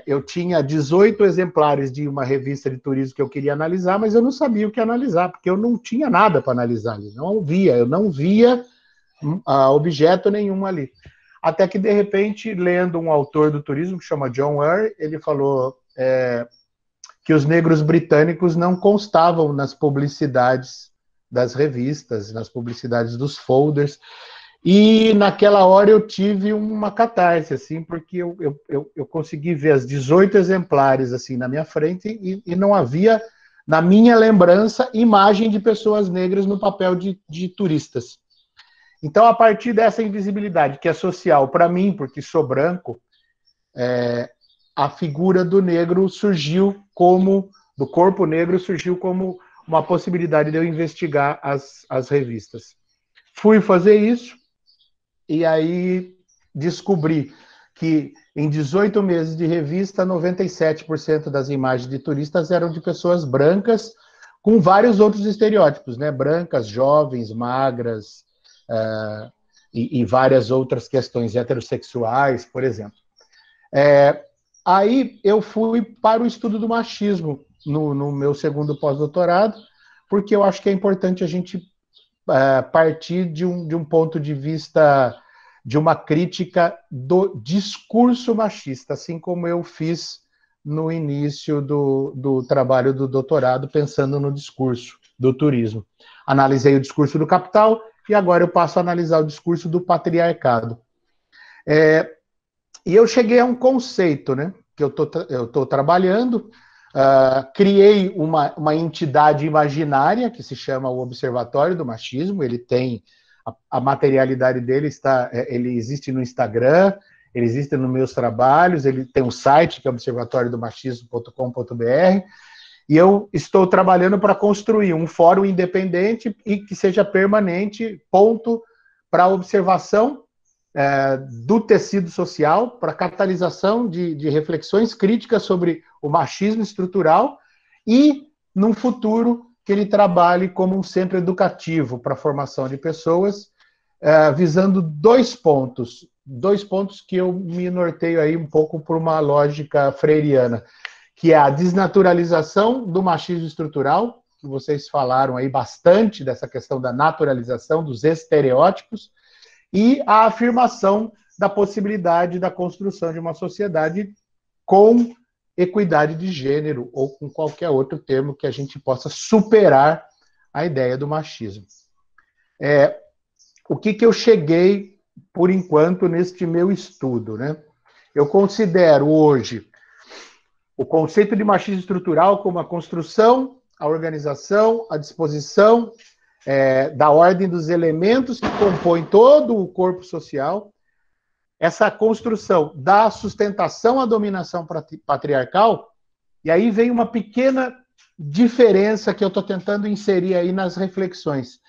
Eu tinha 18 exemplares de uma revista de turismo que eu queria analisar, mas eu não sabia o que analisar, porque eu não tinha nada para analisar ali. Eu não via objeto nenhum ali. Até que, de repente, lendo um autor do turismo, que chama John Earl, ele falou que os negros britânicos não constavam nas publicidades das revistas, nas publicidades dos folders, e naquela hora eu tive uma catarse, assim, porque eu consegui ver as 18 exemplares assim, na minha frente e não havia, na minha lembrança, imagem de pessoas negras no papel de turistas. Então, a partir dessa invisibilidade, que é social para mim, porque sou branco, a figura do negro surgiu do corpo negro surgiu como uma possibilidade de eu investigar as revistas. Fui fazer isso, e aí descobri que em 18 meses de revista, 97% das imagens de turistas eram de pessoas brancas, com vários outros estereótipos, né? Brancas, jovens, magras, e várias outras questões heterossexuais, por exemplo. Aí eu fui para o estudo do machismo no meu segundo pós-doutorado, porque eu acho que é importante a gente partir de um ponto de vista de uma crítica do discurso machista, assim como eu fiz no início do trabalho do doutorado, pensando no discurso do turismo. Analisei o discurso do capital e agora eu passo a analisar o discurso do patriarcado. E eu cheguei a um conceito, né, que eu estou trabalhando, criei uma entidade imaginária que se chama o Observatório do Machismo. Ele tem a materialidade dele, ele existe no Instagram, ele existe nos meus trabalhos, ele tem um site que é observatoriodomachismo.com.br, e eu estou trabalhando para construir um fórum independente e que seja permanente, ponto para observação do tecido social, para catalisação de reflexões críticas sobre o machismo estrutural e, num futuro, que ele trabalhe como um centro educativo para a formação de pessoas, visando dois pontos que eu me norteio aí um pouco por uma lógica freiriana, que é a desnaturalização do machismo estrutural, que vocês falaram aí bastante dessa questão da naturalização dos estereótipos, e a afirmação da possibilidade da construção de uma sociedade com equidade de gênero, ou com qualquer outro termo que a gente possa superar a ideia do machismo. O que eu cheguei, por enquanto, neste meu estudo, né? Eu considero hoje o conceito de machismo estrutural como a construção, a organização, a disposição da ordem dos elementos que compõem todo o corpo social, essa construção da sustentação à dominação patriarcal, e aí vem uma pequena diferença que eu estou tentando inserir aí nas reflexões.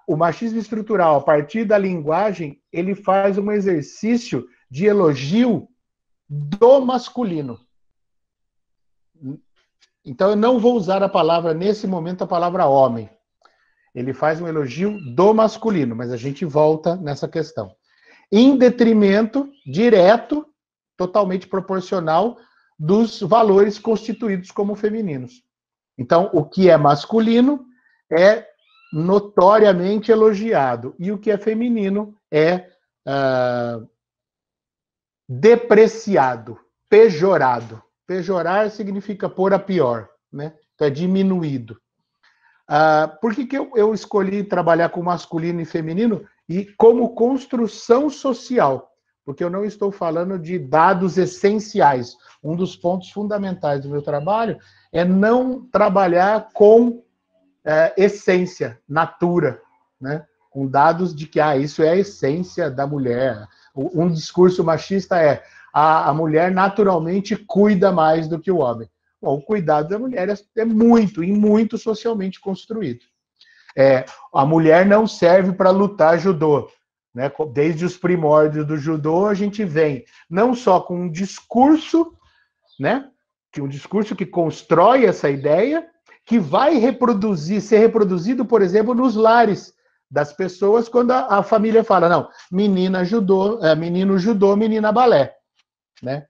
O machismo estrutural, a partir da linguagem, ele faz um exercício de elogio do masculino. Então, eu não vou usar a palavra, nesse momento, a palavra homem. Ele faz um elogio do masculino, mas a gente volta nessa questão. Em detrimento direto, totalmente proporcional, dos valores constituídos como femininos. Então, o que é masculino é notoriamente elogiado, e o que é feminino é depreciado, pejorado. Pejorar significa pôr a pior, né? Então é diminuído. Por que eu escolhi trabalhar com masculino e feminino e como construção social? Porque eu não estou falando de dados essenciais. Um dos pontos fundamentais do meu trabalho é não trabalhar com essência, natura, né? Com dados de que isso é a essência da mulher. Um discurso machista é a mulher naturalmente cuida mais do que o homem. Bom, o cuidado da mulher é muito socialmente construído. A mulher não serve para lutar judô. Né? Desde os primórdios do judô, a gente vem não só com um discurso, né? Um discurso que constrói essa ideia, que vai ser reproduzido, por exemplo, nos lares das pessoas, quando a família fala, não, menino judô, menina balé. Né?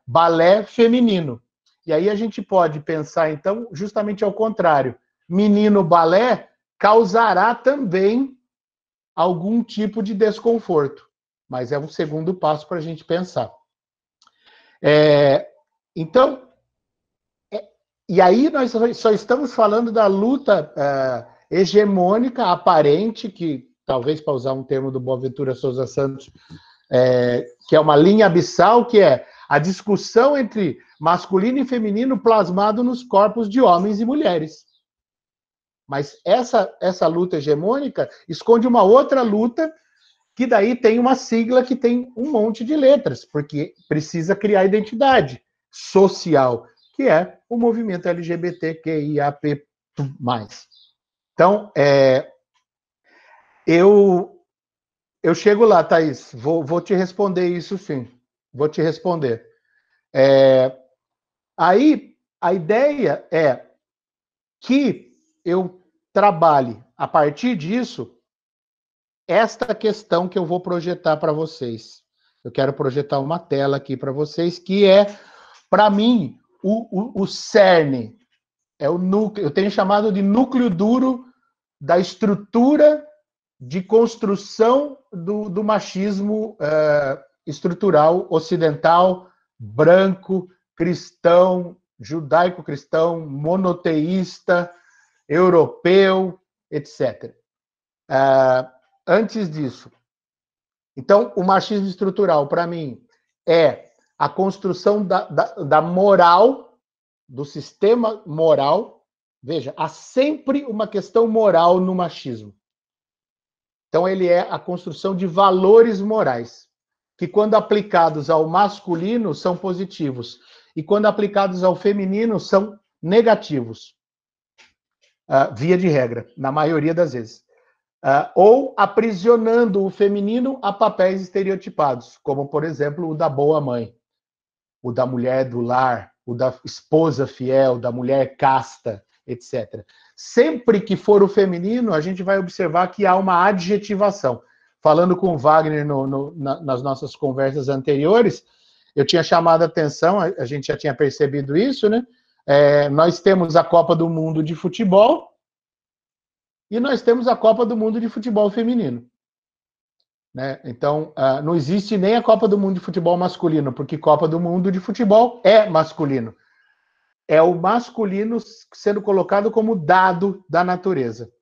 Balé feminino. E aí a gente pode pensar, então, justamente ao contrário. Menino balé causará também algum tipo de desconforto. Mas é um segundo passo para a gente pensar. Então, e aí nós só estamos falando da luta hegemônica, aparente, que talvez, para usar um termo do Boaventura Souza Santos, que é uma linha abissal, que é a discussão entre masculino e feminino plasmado nos corpos de homens e mulheres. Mas essa luta hegemônica esconde uma outra luta, que daí tem uma sigla que tem um monte de letras, porque precisa criar identidade social, que é o movimento LGBTQIAP+. Então, eu chego lá, Thaís, vou te responder isso sim, vou te responder. Aí, a ideia é que eu trabalhe, a partir disso, esta questão que eu vou projetar para vocês. Eu quero projetar uma tela aqui para vocês, que é, para mim, o cerne, é o núcleo, eu tenho chamado de núcleo duro da estrutura de construção do machismo estrutural ocidental, branco, cristão, judaico-cristão, monoteísta, europeu, etc. Antes disso, então, o machismo estrutural, para mim, é a construção da moral, do sistema moral. Veja, há sempre uma questão moral no machismo. Então, ele é a construção de valores morais, que, quando aplicados ao masculino, são positivos, e quando aplicados ao feminino, são negativos. Via de regra, na maioria das vezes. Ou aprisionando o feminino a papéis estereotipados, como, por exemplo, o da boa mãe, o da mulher do lar, o da esposa fiel, da mulher casta, etc. Sempre que for o feminino, a gente vai observar que há uma adjetivação. Falando com o Wagner nas nossas conversas anteriores, eu tinha chamado a atenção, a gente já tinha percebido isso, né? Nós temos a Copa do Mundo de futebol e nós temos a Copa do Mundo de futebol feminino. Né? Então, não existe nem a Copa do Mundo de futebol masculino, porque Copa do Mundo de futebol é masculino. É o masculino sendo colocado como dado da natureza,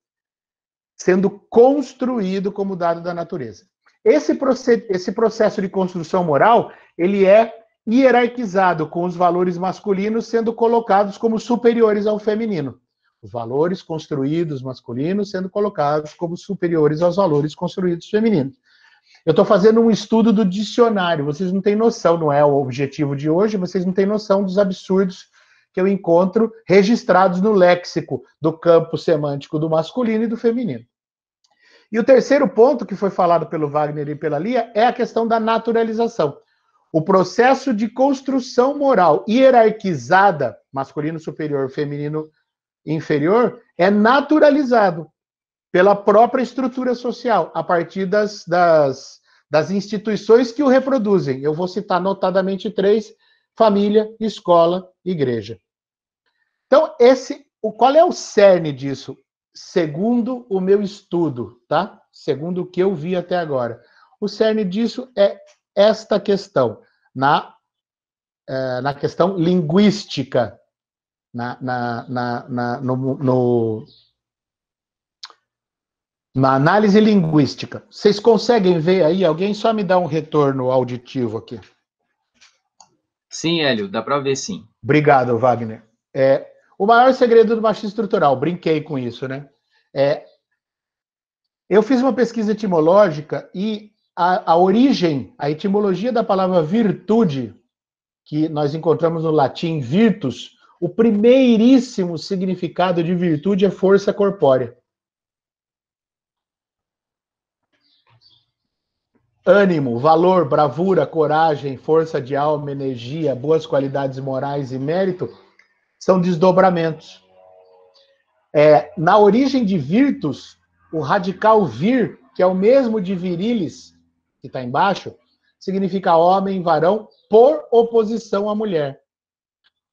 sendo construído como dado da natureza. Esse processo de construção moral, ele é hierarquizado, com os valores masculinos sendo colocados como superiores ao feminino. Os valores construídos masculinos sendo colocados como superiores aos valores construídos femininos. Eu estou fazendo um estudo do dicionário, vocês não têm noção, não é o objetivo de hoje, vocês não têm noção dos absurdos que eu encontro registrados no léxico do campo semântico do masculino e do feminino. E o terceiro ponto que foi falado pelo Wagner e pela Lia é a questão da naturalização. O processo de construção moral hierarquizada, masculino superior, feminino inferior, é naturalizado pela própria estrutura social, a partir das instituições que o reproduzem. Eu vou citar notadamente 3: família, escola, igreja. Então, qual é o cerne disso? Segundo o meu estudo, tá? Segundo o que eu vi até agora. O cerne disso é esta questão, na questão linguística, na análise linguística. Vocês conseguem ver aí? Alguém só me dá um retorno auditivo aqui. Sim, Hélio, dá para ver sim. Obrigado, Wagner. O maior segredo do machismo estrutural, brinquei com isso, né? Eu fiz uma pesquisa etimológica e a origem, a etimologia da palavra virtude, que nós encontramos no latim virtus, o primeiríssimo significado de virtude é força corpórea. Ânimo, valor, bravura, coragem, força de alma, energia, boas qualidades morais e mérito são desdobramentos. Na origem de virtus, o radical vir, que é o mesmo de virilis, que está embaixo, significa homem, varão, por oposição à mulher.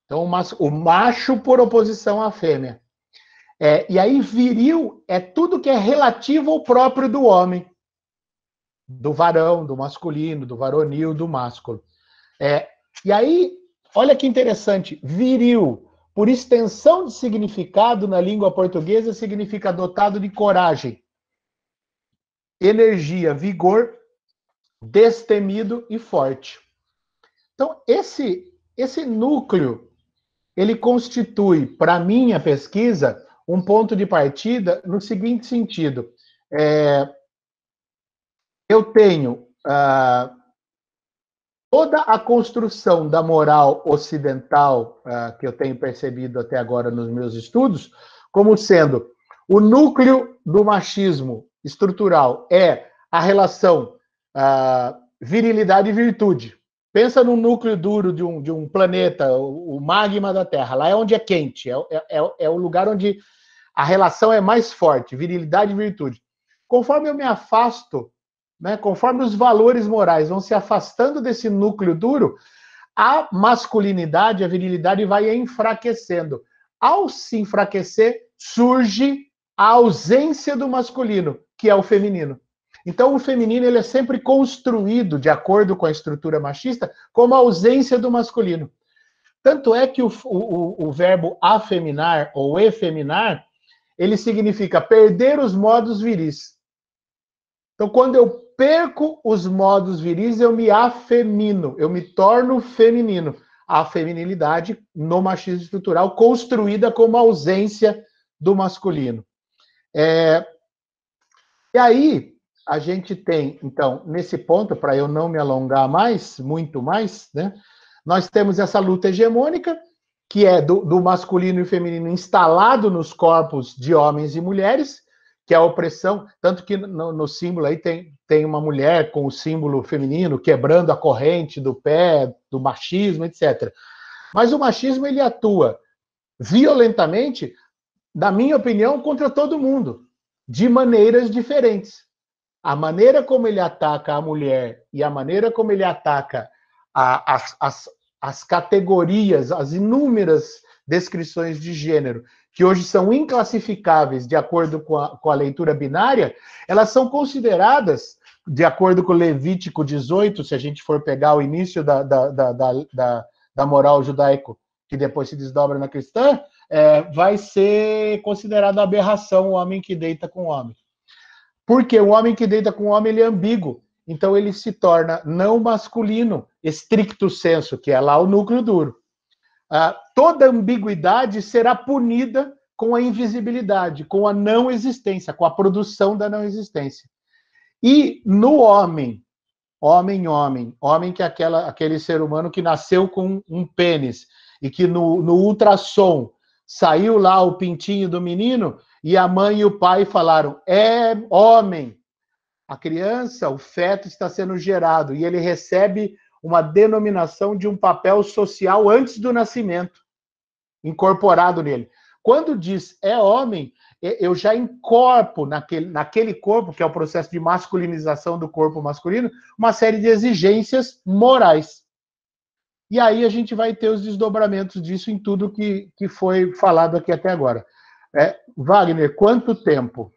Então, o macho por oposição à fêmea. E aí, viril é tudo que é relativo ao próprio do homem. Do varão, do masculino, do varonil, do másculo. E aí, olha que interessante, viril, por extensão de significado na língua portuguesa, significa dotado de coragem, energia, vigor, destemido e forte. Então, esse núcleo, ele constitui, para minha pesquisa, um ponto de partida no seguinte sentido. Eu tenho toda a construção da moral ocidental que eu tenho percebido até agora nos meus estudos, como sendo o núcleo do machismo estrutural é a relação virilidade e virtude. Pensa no núcleo duro de um planeta, o magma da Terra. Lá é onde é quente, é o lugar onde a relação é mais forte, virilidade e virtude. Conforme eu me afasto, né, conforme os valores morais vão se afastando desse núcleo duro, a masculinidade, a virilidade vai enfraquecendo. Ao se enfraquecer, surge a ausência do masculino, que é o feminino. Então, o feminino ele é sempre construído, de acordo com a estrutura machista, como a ausência do masculino. Tanto é que o verbo afeminar ou efeminar, ele significa perder os modos viris. Então, quando eu perco os modos viris, eu me afemino, eu me torno feminino. A feminilidade no machismo estrutural construída como ausência do masculino. E aí, a gente tem, então, nesse ponto, para eu não me alongar mais, muito mais, né, nós temos essa luta hegemônica, que é do masculino e feminino instalado nos corpos de homens e mulheres, que é a opressão, tanto que no símbolo aí tem uma mulher com o símbolo feminino quebrando a corrente do pé, do machismo, etc. Mas o machismo, ele atua violentamente, na minha opinião, contra todo mundo, de maneiras diferentes. A maneira como ele ataca a mulher e a maneira como ele ataca as categorias, as inúmeras descrições de gênero, que hoje são inclassificáveis de acordo com a leitura binária, elas são consideradas, de acordo com Levítico 18, se a gente for pegar o início da moral judaico, que depois se desdobra na cristã, vai ser considerado aberração o homem que deita com o homem. Porque o homem que deita com o homem, ele é ambíguo. Então, ele se torna não masculino, stricto sensu, que é lá o núcleo duro. Toda ambiguidade será punida com a invisibilidade, com a não existência, com a produção da não existência. E no homem que é aquele ser humano que nasceu com um pênis, e que no ultrassom saiu lá o pintinho do menino, e a mãe e o pai falaram, é homem. A criança, o feto está sendo gerado, e ele recebe uma denominação de um papel social antes do nascimento, incorporado nele. Quando diz é homem, eu já incorporo naquele corpo, que é o processo de masculinização do corpo masculino, uma série de exigências morais. E aí a gente vai ter os desdobramentos disso em tudo que foi falado aqui até agora. Wagner, quanto tempo?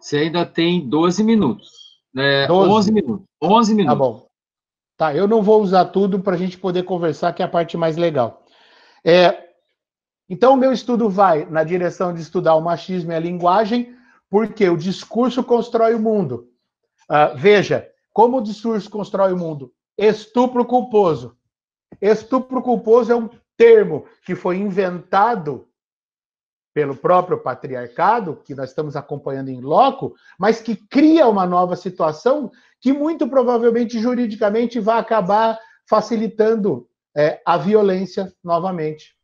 Você ainda tem 12 minutos. 12? 11 minutos. 11 minutos. Tá bom. Tá, eu não vou usar tudo para a gente poder conversar, que é a parte mais legal. Então, o meu estudo vai na direção de estudar o machismo e a linguagem, porque o discurso constrói o mundo. Veja, como o discurso constrói o mundo? Estupro culposo. Estupro culposo é um termo que foi inventado pelo próprio patriarcado, que nós estamos acompanhando em loco, mas que cria uma nova situação que muito provavelmente, juridicamente, vai acabar facilitando a violência novamente.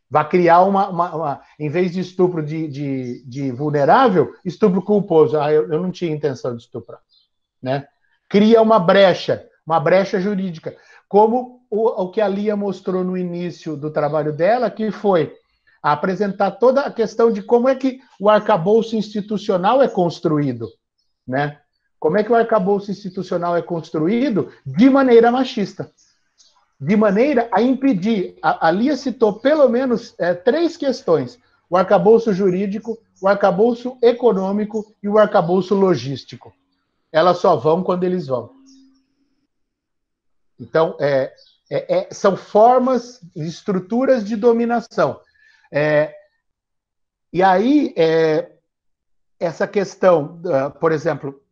Vai criar em vez de estupro de vulnerável, estupro culposo. Eu não tinha intenção de estuprar. Né? Cria uma brecha jurídica. Como o que a Lia mostrou no início do trabalho dela, que foi apresentar toda a questão de como é que o arcabouço institucional é construído. Né? Como é que o arcabouço institucional é construído de maneira machista. De maneira a impedir. A Lia citou pelo menos 3 questões: o arcabouço jurídico, o arcabouço econômico e o arcabouço logístico. Elas só vão quando eles vão. Então, são formas, estruturas de dominação. E aí, essa questão, por exemplo,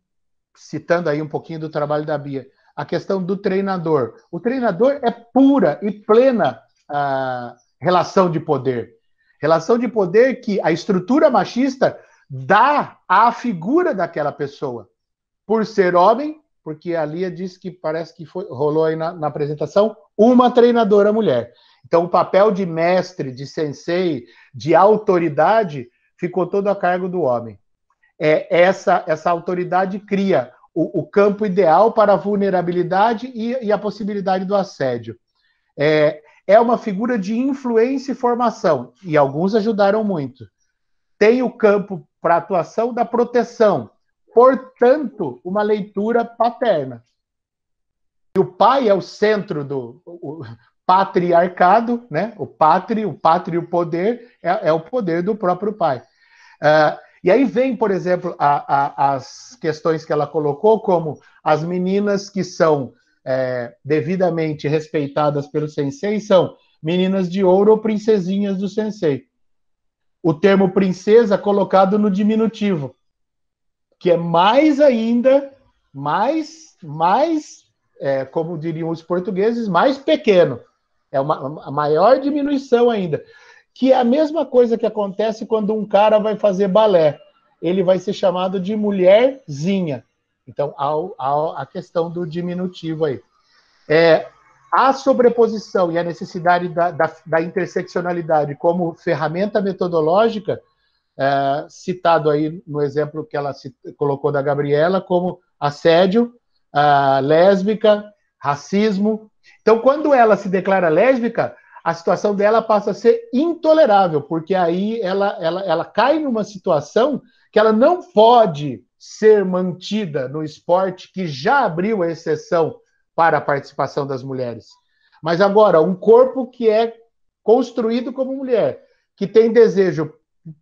citando aí um pouquinho do trabalho da Bia, a questão do treinador. O treinador é pura e plena relação de poder. Relação de poder que a estrutura machista dá à figura daquela pessoa. Por ser homem, porque a Lia disse que parece que rolou aí na apresentação, uma treinadora mulher. Então, o papel de mestre, de sensei, de autoridade, ficou todo a cargo do homem. Essa autoridade cria o campo ideal para a vulnerabilidade e a possibilidade do assédio. É uma figura de influência e formação, e alguns ajudaram muito. Tem o campo para atuação da proteção, portanto, uma leitura paterna. E o pai é o centro do patriarcado, né? O pátrio e o poder é o poder do próprio pai. E aí vem, por exemplo, as questões que ela colocou, como as meninas que são devidamente respeitadas pelo sensei são meninas de ouro ou princesinhas do sensei. O termo princesa colocado no diminutivo, que é mais ainda, como diriam os portugueses, mais pequeno. É a maior diminuição ainda. Que é a mesma coisa que acontece quando um cara vai fazer balé. Ele vai ser chamado de mulherzinha. Então, há a questão do diminutivo aí. A sobreposição e a necessidade da interseccionalidade como ferramenta metodológica, citado aí no exemplo que ela colocou da Gabriela, como assédio, lésbica, racismo. Então, quando ela se declara lésbica, a situação dela passa a ser intolerável, porque aí ela cai numa situação que ela não pode ser mantida no esporte, que já abriu a exceção para a participação das mulheres. Mas agora, um corpo que é construído como mulher, que tem desejo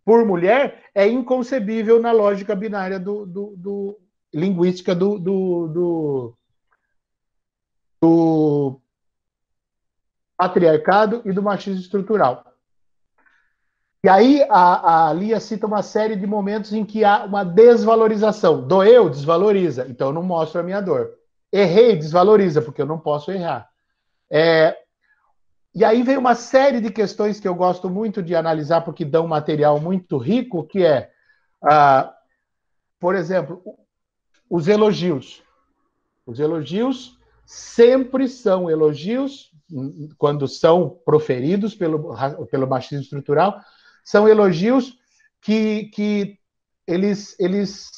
por mulher, é inconcebível na lógica binária linguística do patriarcado e do machismo estrutural. E aí a Lia cita uma série de momentos em que há uma desvalorização. Doeu, desvaloriza, então eu não mostro a minha dor. Errei, desvaloriza, porque eu não posso errar. E aí vem uma série de questões que eu gosto muito de analisar, porque dão um material muito rico, que por exemplo, os elogios. Os elogios sempre são elogios, quando são proferidos pelo machismo estrutural, são elogios que eles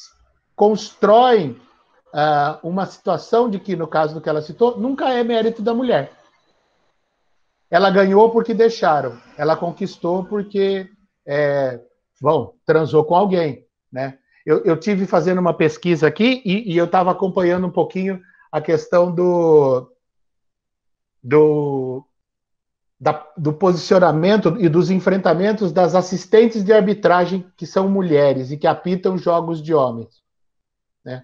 constroem uma situação de que, no caso do que ela citou, nunca é mérito da mulher. Ela ganhou porque deixaram, ela conquistou porque, transou com alguém, né? Eu tive fazendo uma pesquisa aqui e eu estava acompanhando um pouquinho a questão do posicionamento e dos enfrentamentos das assistentes de arbitragem que são mulheres e que apitam jogos de homens, né?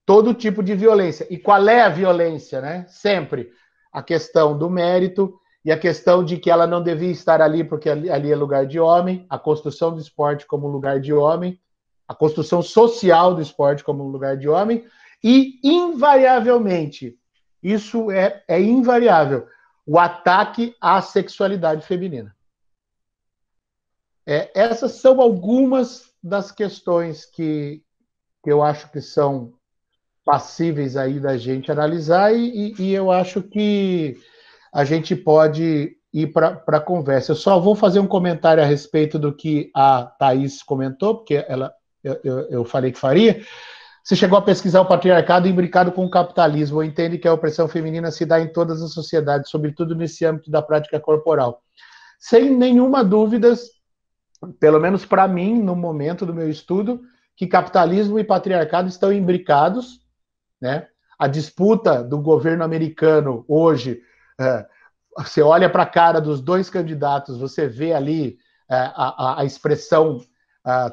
Todo tipo de violência. E qual é a violência, né? Sempre a questão do mérito e a questão de que ela não devia estar ali porque ali é lugar de homem, a construção do esporte como lugar de homem, a construção social do esporte como lugar de homem, e, invariavelmente, isso é invariável, o ataque à sexualidade feminina. Essas são algumas das questões que eu acho que são passíveis aí da gente analisar e eu acho que a gente pode ir para a conversa. Eu só vou fazer um comentário a respeito do que a Thaís comentou, porque eu falei que faria. Você chegou a pesquisar o patriarcado imbricado com o capitalismo, ou entende que a opressão feminina se dá em todas as sociedades, sobretudo nesse âmbito da prática corporal. Sem nenhuma dúvida, pelo menos para mim, no momento do meu estudo, que capitalismo e patriarcado estão imbricados, né? A disputa do governo americano hoje, você olha para a cara dos dois candidatos, você vê ali a expressão,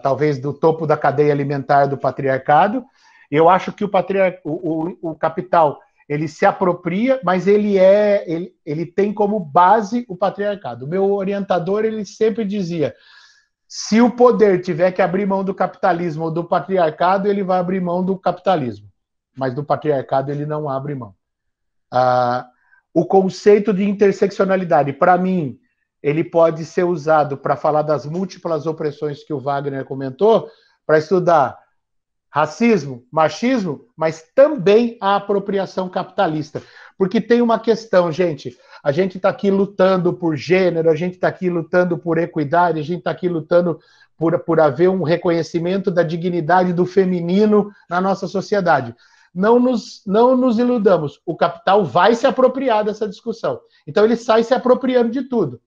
talvez, do topo da cadeia alimentar do patriarcado. Eu acho que o capital ele se apropria, mas ele tem como base o patriarcado. O meu orientador ele sempre dizia: se o poder tiver que abrir mão do capitalismo ou do patriarcado, ele vai abrir mão do capitalismo, mas do patriarcado ele não abre mão. O conceito de interseccionalidade, para mim, ele pode ser usado para falar das múltiplas opressões que o Wagner comentou, para estudar racismo, machismo, mas também a apropriação capitalista. Porque tem uma questão, gente, a gente está aqui lutando por gênero, a gente está aqui lutando por equidade, a gente está aqui lutando por haver um reconhecimento da dignidade do feminino na nossa sociedade. Não nos iludamos, o capital vai se apropriar dessa discussão. Então ele sai se apropriando de tudo.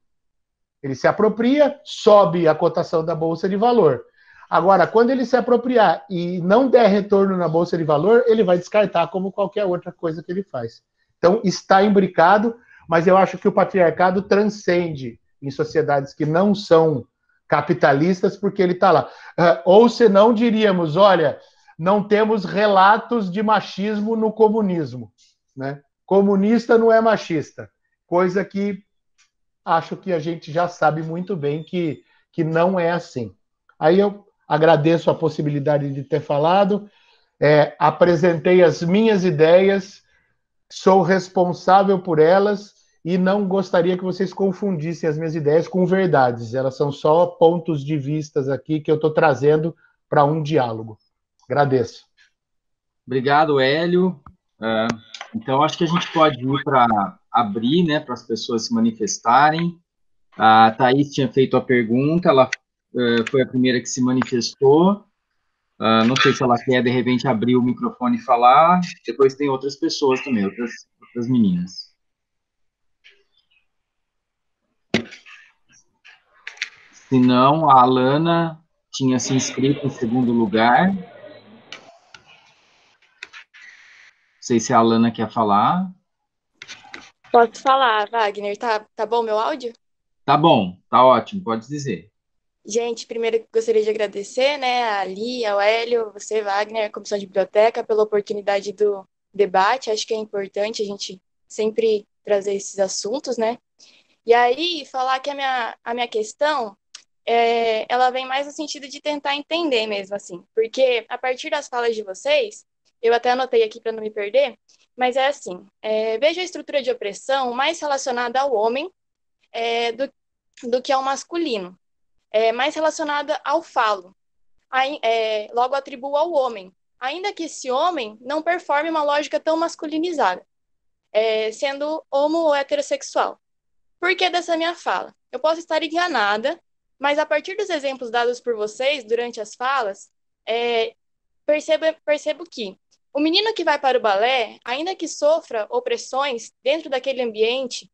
Ele se apropria, sobe a cotação da Bolsa de Valor. Agora, quando ele se apropriar e não der retorno na Bolsa de Valor, ele vai descartar como qualquer outra coisa que ele faz. Então, está imbricado, mas eu acho que o patriarcado transcende em sociedades que não são capitalistas, porque ele está lá. Ou senão diríamos, olha, não temos relatos de machismo no comunismo, né? Comunista não é machista, coisa que acho que a gente já sabe muito bem que não é assim. Aí eu agradeço a possibilidade de ter falado, apresentei as minhas ideias, sou responsável por elas e não gostaria que vocês confundissem as minhas ideias com verdades. Elas são só pontos de vistas aqui que eu estou trazendo para um diálogo. Agradeço. Obrigado, Hélio. Então, acho que a gente pode ir para abrir, né, para as pessoas se manifestarem. A Thaís tinha feito a pergunta, ela foi a primeira que se manifestou. Não sei se ela quer, de repente, abrir o microfone e falar. Depois tem outras pessoas também, outras meninas. Se não, a Alana tinha se inscrito em segundo lugar. Não sei se a Alana quer falar. Posso falar, Wagner? Tá bom meu áudio? Tá bom, tá ótimo, pode dizer. Gente, primeiro gostaria de agradecer, né, a Ali, ao Hélio, você, Wagner, a Comissão de Biblioteca, pela oportunidade do debate. Acho que é importante a gente sempre trazer esses assuntos, né? E aí, falar que a minha questão, ela vem mais no sentido de tentar entender mesmo, assim. Porque, a partir das falas de vocês, eu até anotei aqui para não me perder, mas é assim, vejo a estrutura de opressão mais relacionada ao homem do que ao masculino. Mais relacionada ao falo. Logo atribuo ao homem, ainda que esse homem não performe uma lógica tão masculinizada. sendo homo ou heterossexual. Por que dessa minha fala? Eu posso estar enganada, mas a partir dos exemplos dados por vocês durante as falas, percebo que o menino que vai para o balé, ainda que sofra opressões dentro daquele ambiente,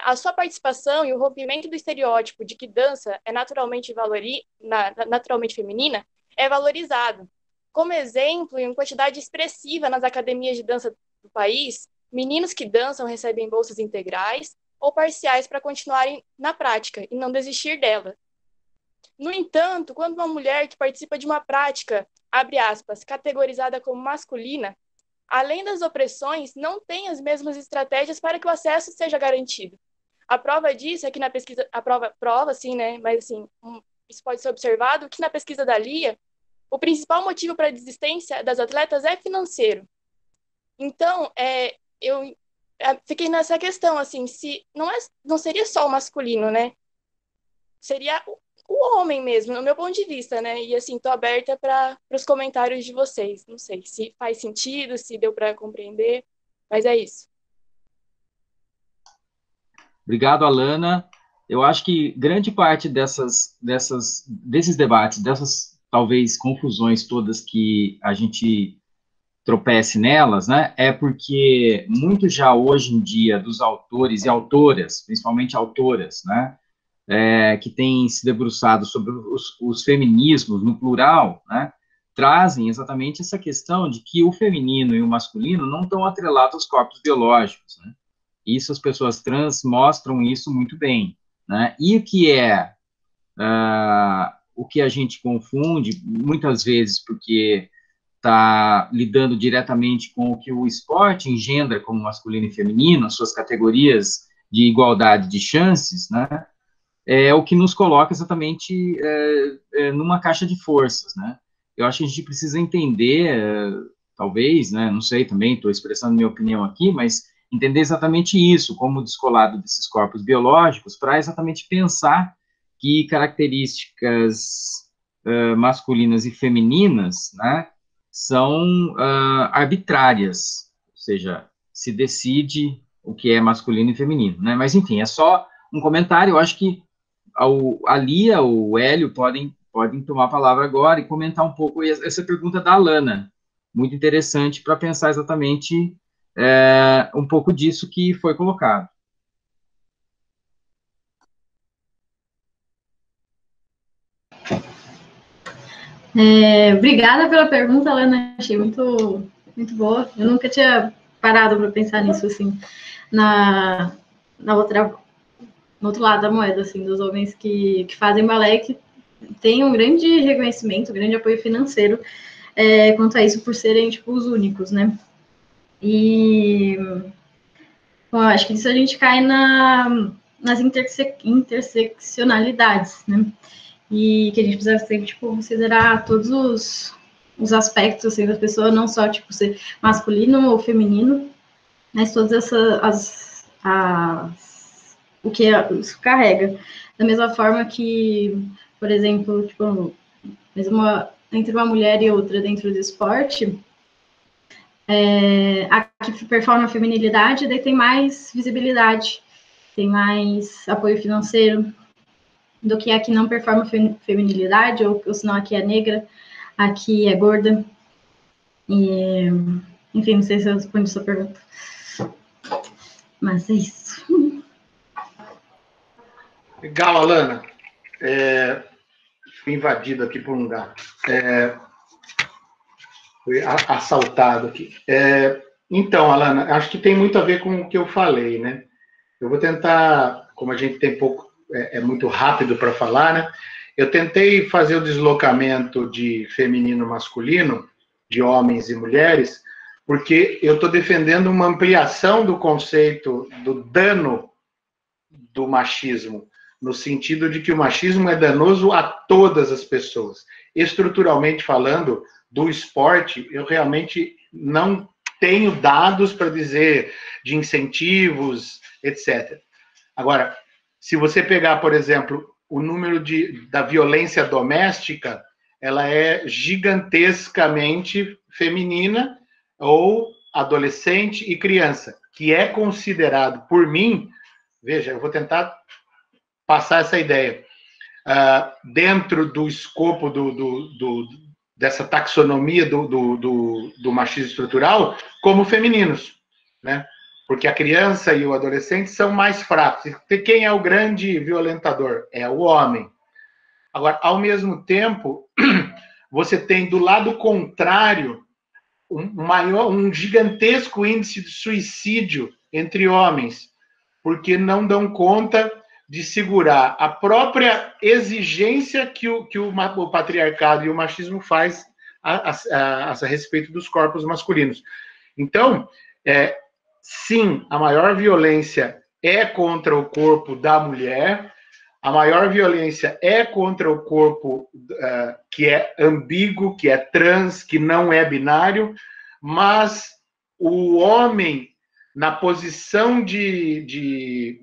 a sua participação e o rompimento do estereótipo de que dança é naturalmente feminina é valorizado. Como exemplo, em quantidade expressiva nas academias de dança do país, meninos que dançam recebem bolsas integrais ou parciais para continuarem na prática e não desistir dela. No entanto, quando uma mulher que participa de uma prática, abre aspas, categorizada como masculina, além das opressões, não tem as mesmas estratégias para que o acesso seja garantido. A prova disso é que na pesquisa, prova sim, né, mas assim, isso pode ser observado que na pesquisa da Lia, o principal motivo para a desistência das atletas é financeiro. Então, eu fiquei nessa questão, assim, se não seria só o masculino, né? Seria o homem mesmo, no meu ponto de vista, né? E, assim, tô aberta para os comentários de vocês. Não sei se faz sentido, se deu para compreender, mas é isso. Obrigado, Alana. Eu acho que grande parte desses debates, dessas, talvez, confusões todas que a gente tropece nelas, né, é porque muito já hoje em dia dos autores e autoras, principalmente autoras, né, que têm se debruçado sobre os feminismos no plural, né, trazem exatamente essa questão de que o feminino e o masculino não estão atrelados aos corpos biológicos, né? Isso, as pessoas trans mostram isso muito bem, né? E o que o que a gente confunde, muitas vezes, porque está lidando diretamente com o que o esporte engendra como masculino e feminino, as suas categorias de igualdade de chances, né? É o que nos coloca exatamente numa caixa de forças, né? Eu acho que a gente precisa entender, talvez, né? Não sei, também estou expressando minha opinião aqui, mas entender exatamente isso, como descolado desses corpos biológicos, para exatamente pensar que características masculinas e femininas, né, são arbitrárias, ou seja, se decide o que é masculino e feminino, né? Mas, enfim, é só um comentário. Eu acho que a Lia ou o Hélio podem tomar a palavra agora e comentar um pouco essa pergunta da Alana, muito interessante para pensar exatamente um pouco disso que foi colocado. Obrigada pela pergunta, Alana, achei muito, muito boa. Eu nunca tinha parado para pensar nisso, assim, no outro lado da moeda, assim, dos homens que fazem balé, que tem um grande reconhecimento, um grande apoio financeiro quanto a isso, por serem, tipo, os únicos, né? E, bom, eu acho que isso a gente cai nas interseccionalidades, né? E que a gente precisa sempre, tipo, considerar todos os aspectos, assim, da pessoa, não só, tipo, ser masculino ou feminino, mas todas o que isso carrega. Da mesma forma que, por exemplo, tipo, mesmo entre uma mulher e outra dentro do esporte, a que performa a feminilidade, daí tem mais visibilidade, tem mais apoio financeiro do que a que não performa feminilidade, ou senão a que é negra, a que é gorda. E, enfim, não sei se eu respondi a sua pergunta. Mas é isso. Legal, Alana. Fui invadido aqui por um gato. Fui assaltado aqui. Então, Alana, acho que tem muito a ver com o que eu falei, né? Eu vou tentar, como a gente tem pouco, muito rápido para falar, né? Eu tentei fazer o deslocamento de feminino masculino, de homens e mulheres, porque eu estou defendendo uma ampliação do conceito do dano do machismo, no sentido de que o machismo é danoso a todas as pessoas. Estruturalmente falando, do esporte, eu realmente não tenho dados para dizer de incentivos, etc. Agora, se você pegar, por exemplo, o número da violência doméstica, ela é gigantescamente feminina ou adolescente e criança, que é considerado, por mim, veja, eu vou tentar passar essa ideia, dentro do escopo dessa taxonomia do machismo estrutural, como femininos, né? Porque a criança e o adolescente são mais fracos. E quem é o grande violentador? É o homem. Agora, ao mesmo tempo, você tem do lado contrário um gigantesco índice de suicídio entre homens, porque não dão conta de segurar a própria exigência que o patriarcado e o machismo faz a respeito dos corpos masculinos. Então, sim, a maior violência é contra o corpo da mulher, a maior violência é contra o corpo que é ambíguo, que é trans, que não é binário, mas o homem, na posição de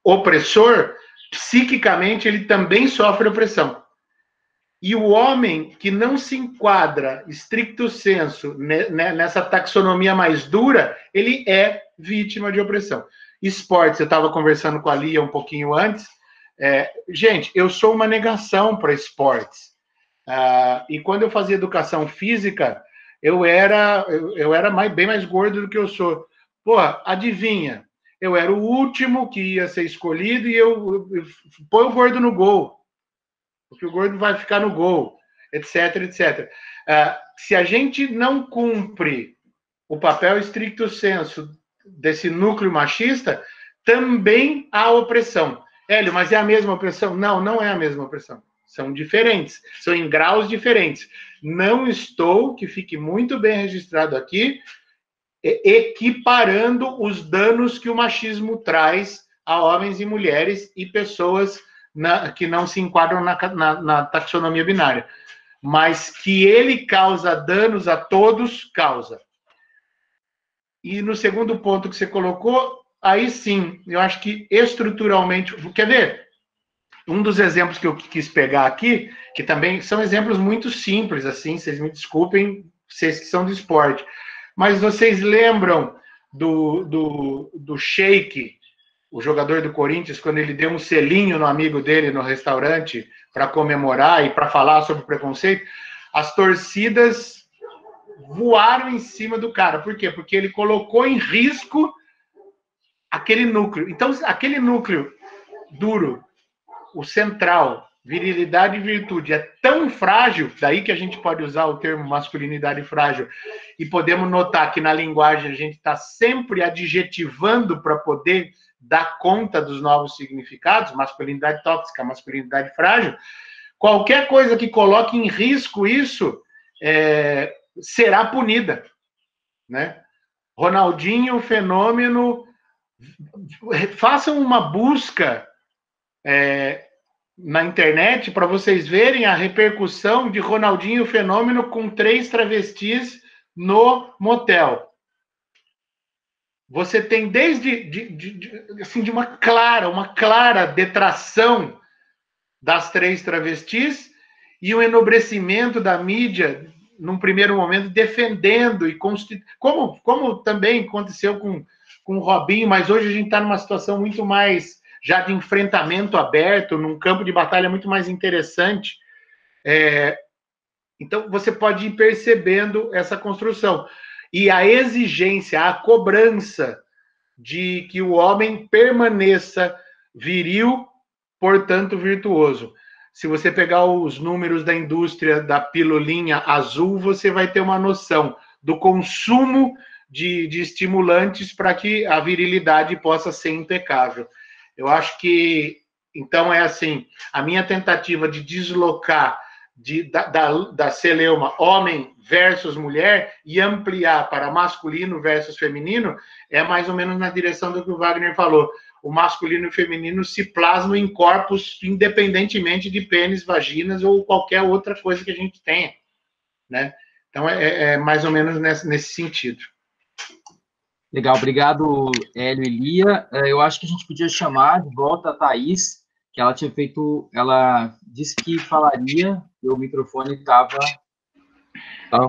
opressor, psiquicamente ele também sofre opressão. E o homem que não se enquadra, stricto sensu, nessa taxonomia mais dura, ele é vítima de opressão. Esportes, eu estava conversando com a Lia um pouquinho antes. Gente, eu sou uma negação para esportes. E quando eu fazia educação física, eu era bem mais gordo do que eu sou. Porra, adivinha? Eu era o último que ia ser escolhido e eu põe o gordo no gol, porque o gordo vai ficar no gol, etc, etc. Se a gente não cumpre o papel stricto sensu desse núcleo machista, também há opressão. Hélio, mas é a mesma opressão? Não, não é a mesma opressão. São diferentes, são em graus diferentes. Não estou, que fique muito bem registrado aqui, equiparando os danos que o machismo traz a homens e mulheres e pessoas que não se enquadram na taxonomia binária. Mas que ele causa danos a todos, causa. E no segundo ponto que você colocou, aí sim, eu acho que estruturalmente... Quer ver? Um dos exemplos que eu quis pegar aqui, que também são exemplos muito simples, assim, vocês me desculpem, vocês que são do esporte, mas vocês lembram do Sheik, o jogador do Corinthians, quando ele deu um selinho no amigo dele no restaurante para comemorar e para falar sobre preconceito? As torcidas voaram em cima do cara. Por quê? Porque ele colocou em risco aquele núcleo. Então, aquele núcleo duro, o central, virilidade e virtude, é tão frágil, daí que a gente pode usar o termo masculinidade frágil, e podemos notar que na linguagem a gente está sempre adjetivando para poder dar conta dos novos significados, masculinidade tóxica, masculinidade frágil. Qualquer coisa que coloque em risco isso será punida, né? Ronaldinho, fenômeno, façam uma busca na internet para vocês verem a repercussão de Ronaldinho Fenômeno com 3 travestis no motel. Você tem desde uma clara detração das 3 travestis e um enobrecimento da mídia, num primeiro momento, defendendo, e como também aconteceu com o Robinho, mas hoje a gente está numa situação muito mais já de enfrentamento aberto, num campo de batalha muito mais interessante. Então, você pode ir percebendo essa construção. E a exigência, a cobrança de que o homem permaneça viril, portanto, virtuoso. Se você pegar os números da indústria da pilulinha azul, você vai ter uma noção do consumo de estimulantes para que a virilidade possa ser impecável. Eu acho que, então, assim, a minha tentativa de deslocar da celeuma homem versus mulher e ampliar para masculino versus feminino é mais ou menos na direção do que o Wagner falou. O masculino e o feminino se plasmam em corpos independentemente de pênis, vaginas ou qualquer outra coisa que a gente tenha, né? Então, é mais ou menos nesse sentido. Legal, obrigado, Hélio e Lia. Eu acho que a gente podia chamar de volta a Thaís, que ela disse que falaria, e o microfone estava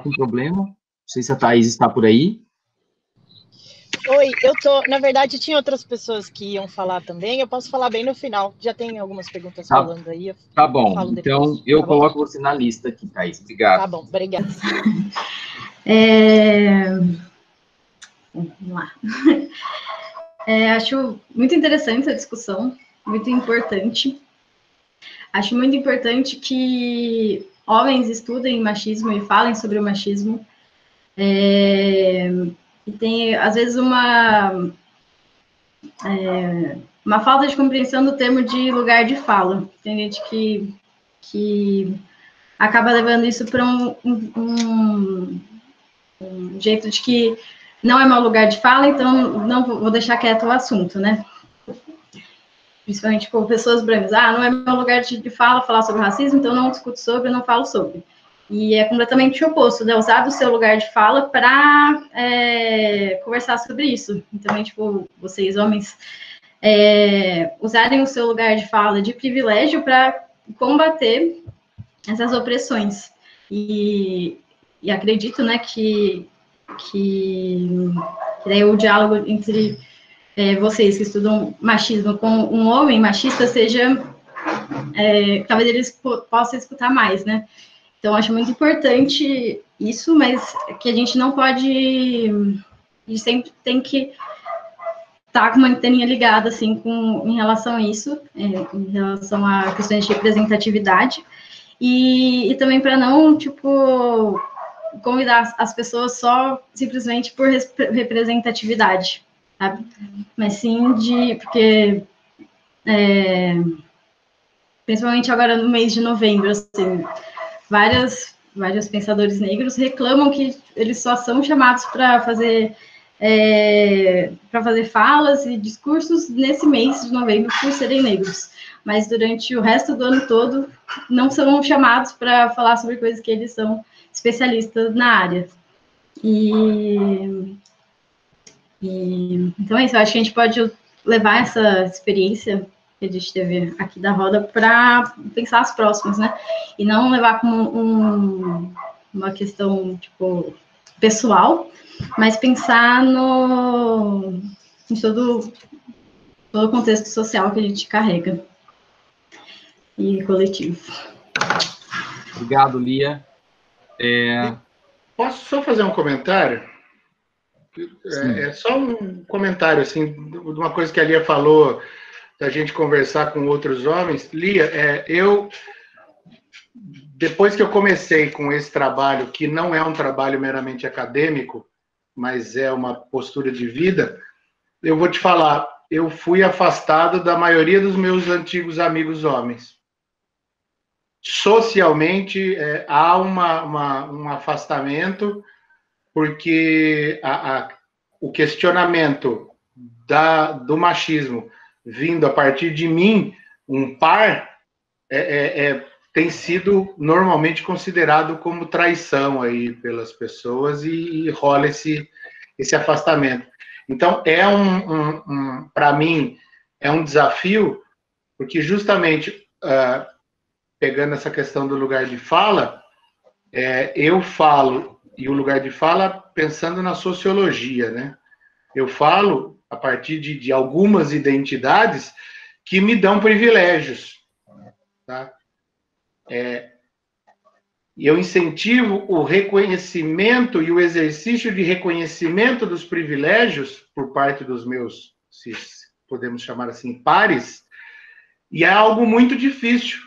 com problema. sei se a Thaís está por aí. Oi, na verdade, tinha outras pessoas que iam falar também, eu posso falar bem no final, já tem algumas perguntas rolando aí. Tá bom, então eu coloco você na lista aqui, Thaís, obrigado. Tá bom, obrigada. Vamos lá. Acho muito interessante a discussão, muito importante. Acho muito importante que homens estudem machismo e falem sobre o machismo. E tem, às vezes, uma falta de compreensão do termo de lugar de fala. Tem gente que acaba levando isso para um jeito de que não é meu lugar de fala, então não vou deixar quieto o assunto, né? Principalmente por pessoas brancas. Não é meu lugar de fala falar sobre racismo, então não discuto sobre, não falo sobre. E é completamente o oposto, né? Usar do seu lugar de fala para conversar sobre isso. Então, tipo, vocês, homens, usarem o seu lugar de fala de privilégio para combater essas opressões. E acredito, né, que daí o diálogo entre vocês que estudam machismo com um homem machista seja... talvez eles possam escutar mais, né? Então, acho muito importante isso, mas que a gente não pode... A gente sempre tem que estar com uma anteninha ligada, assim, em relação a isso, em relação a questões de representatividade, e também para não, tipo, convidar as pessoas só simplesmente por representatividade, sabe? Mas sim porque... principalmente agora no mês de novembro, assim, vários pensadores negros reclamam que eles só são chamados para fazer falas e discursos nesse mês de novembro por serem negros, mas durante o resto do ano todo não são chamados para falar sobre coisas que eles são especialistas na área. Então é isso, eu acho que a gente pode levar essa experiência que a gente teve aqui da roda para pensar as próximas, né? E não levar como uma questão, tipo, pessoal, mas pensar em todo o contexto social que a gente carrega e coletivo. Obrigado, Lia. Posso só fazer um comentário? É só um comentário, assim, de uma coisa que a Lia falou, da gente conversar com outros homens. Lia, depois que eu comecei com esse trabalho, que não é um trabalho meramente acadêmico, mas é uma postura de vida, eu vou te falar, eu fui afastado da maioria dos meus antigos amigos homens. Socialmente, há um afastamento, porque o questionamento do machismo vindo a partir de mim, um par, tem sido normalmente considerado como traição aí pelas pessoas e rola esse afastamento. Então, para mim, é um desafio, porque justamente, pegando essa questão do lugar de fala, eu falo, e o lugar de fala pensando na sociologia, né? Eu falo a partir de algumas identidades que me dão privilégios, tá? E eu incentivo o reconhecimento e o exercício de reconhecimento dos privilégios por parte dos meus, se podemos chamar assim, pares, e é algo muito difícil.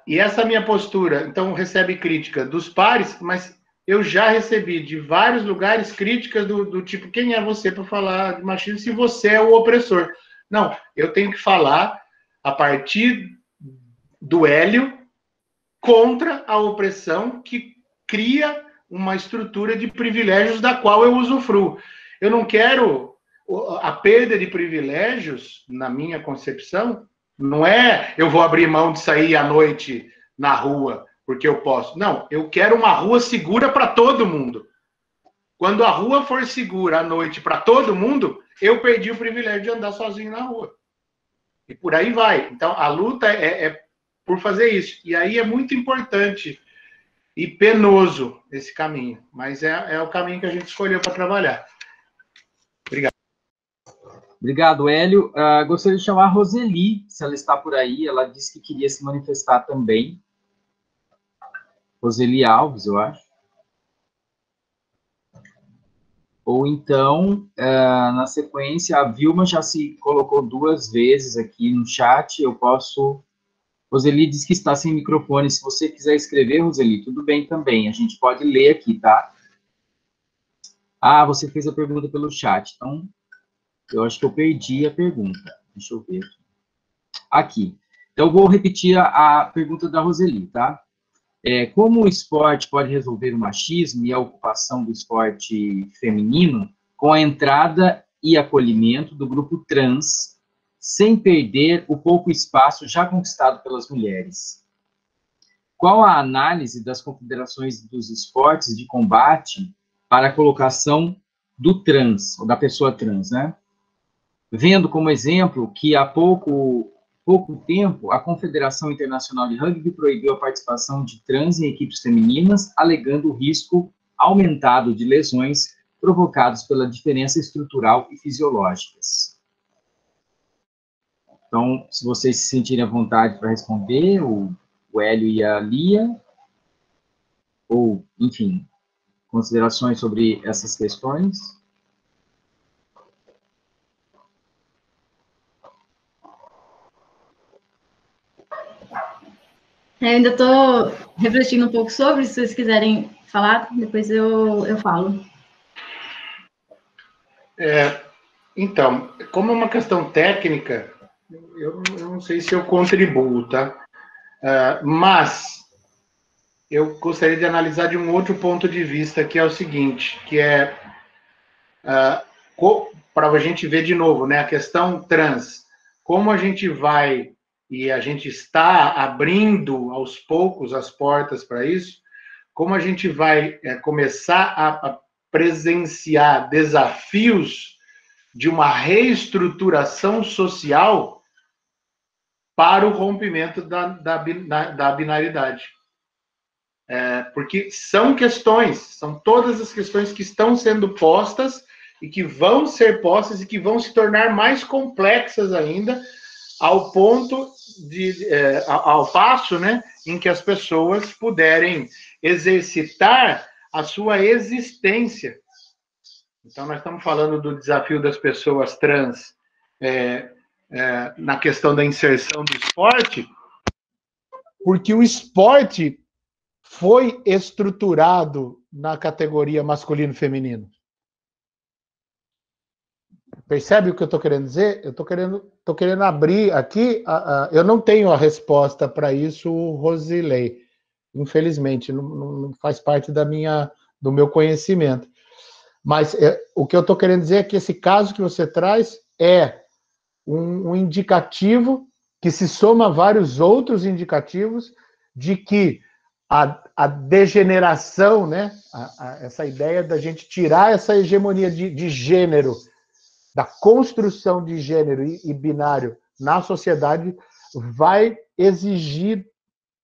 E essa minha postura, então, recebe crítica dos pares, mas eu já recebi de vários lugares críticas do tipo, quem é você para falar de machismo se você é o opressor? Não, eu tenho que falar a partir do Hélio contra a opressão que cria uma estrutura de privilégios da qual eu usufruo. Eu não quero a perda de privilégios, na minha concepção, não é eu vou abrir mão de sair à noite na rua porque eu posso. Não, eu quero uma rua segura para todo mundo. Quando a rua for segura à noite para todo mundo, eu perdi o privilégio de andar sozinho na rua. E por aí vai. Então, a luta é por fazer isso. E aí é muito importante e penoso esse caminho, mas é o caminho que a gente escolheu para trabalhar. Obrigado. Obrigado, Hélio. Gostaria de chamar a Roseli, se ela está por aí. Ela disse que queria se manifestar também. Roseli Alves, eu acho. Ou então, na sequência, a Vilma já se colocou 2 vezes aqui no chat. Eu posso... Roseli diz que está sem microfone. Se você quiser escrever, Roseli, tudo bem também. A gente pode ler aqui, tá? Ah, você fez a pergunta pelo chat. Então, eu acho que eu perdi a pergunta. Deixa eu ver aqui. Então, eu vou repetir a pergunta da Roseli, tá? Como o esporte pode resolver o machismo e a ocupação do esporte feminino com a entrada e acolhimento do grupo trans, sem perder o pouco espaço já conquistado pelas mulheres? Qual a análise das confederações dos esportes de combate para a colocação do trans, ou da pessoa trans, né? Vendo como exemplo que há pouco tempo, a Confederação Internacional de Rugby proibiu a participação de trans em equipes femininas, alegando o risco aumentado de lesões provocados pela diferença estrutural e fisiológicas. Então, se vocês se sentirem à vontade para responder, o Hélio e a Lia, ou, enfim, considerações sobre essas questões. Eu ainda estou refletindo um pouco sobre, se vocês quiserem falar, depois eu falo. Então, como é uma questão técnica, eu não sei se eu contribuo, tá? Mas eu gostaria de analisar de um outro ponto de vista, que é o seguinte, que é para a gente ver de novo, né, a questão trans, como a gente vai, e a gente está abrindo aos poucos as portas para isso, como a gente vai começar a presenciar desafios de uma reestruturação social para o rompimento da binaridade. Porque são questões, são todas as questões que estão sendo postas e que vão ser postas e que vão se tornar mais complexas ainda, ao passo, né, em que as pessoas puderem exercitar a sua existência. Então, nós estamos falando do desafio das pessoas trans na questão da inserção do esporte, porque o esporte foi estruturado na categoria masculino e feminino. Percebe o que eu estou querendo dizer? Eu estou querendo abrir aqui. Eu não tenho a resposta para isso, Rosilei. Infelizmente, não faz parte do meu conhecimento. Mas o que eu estou querendo dizer é que esse caso que você traz é um indicativo que se soma a vários outros indicativos de que a degeneração, né, essa ideia da gente tirar essa hegemonia de gênero, da construção de gênero e binário na sociedade, vai exigir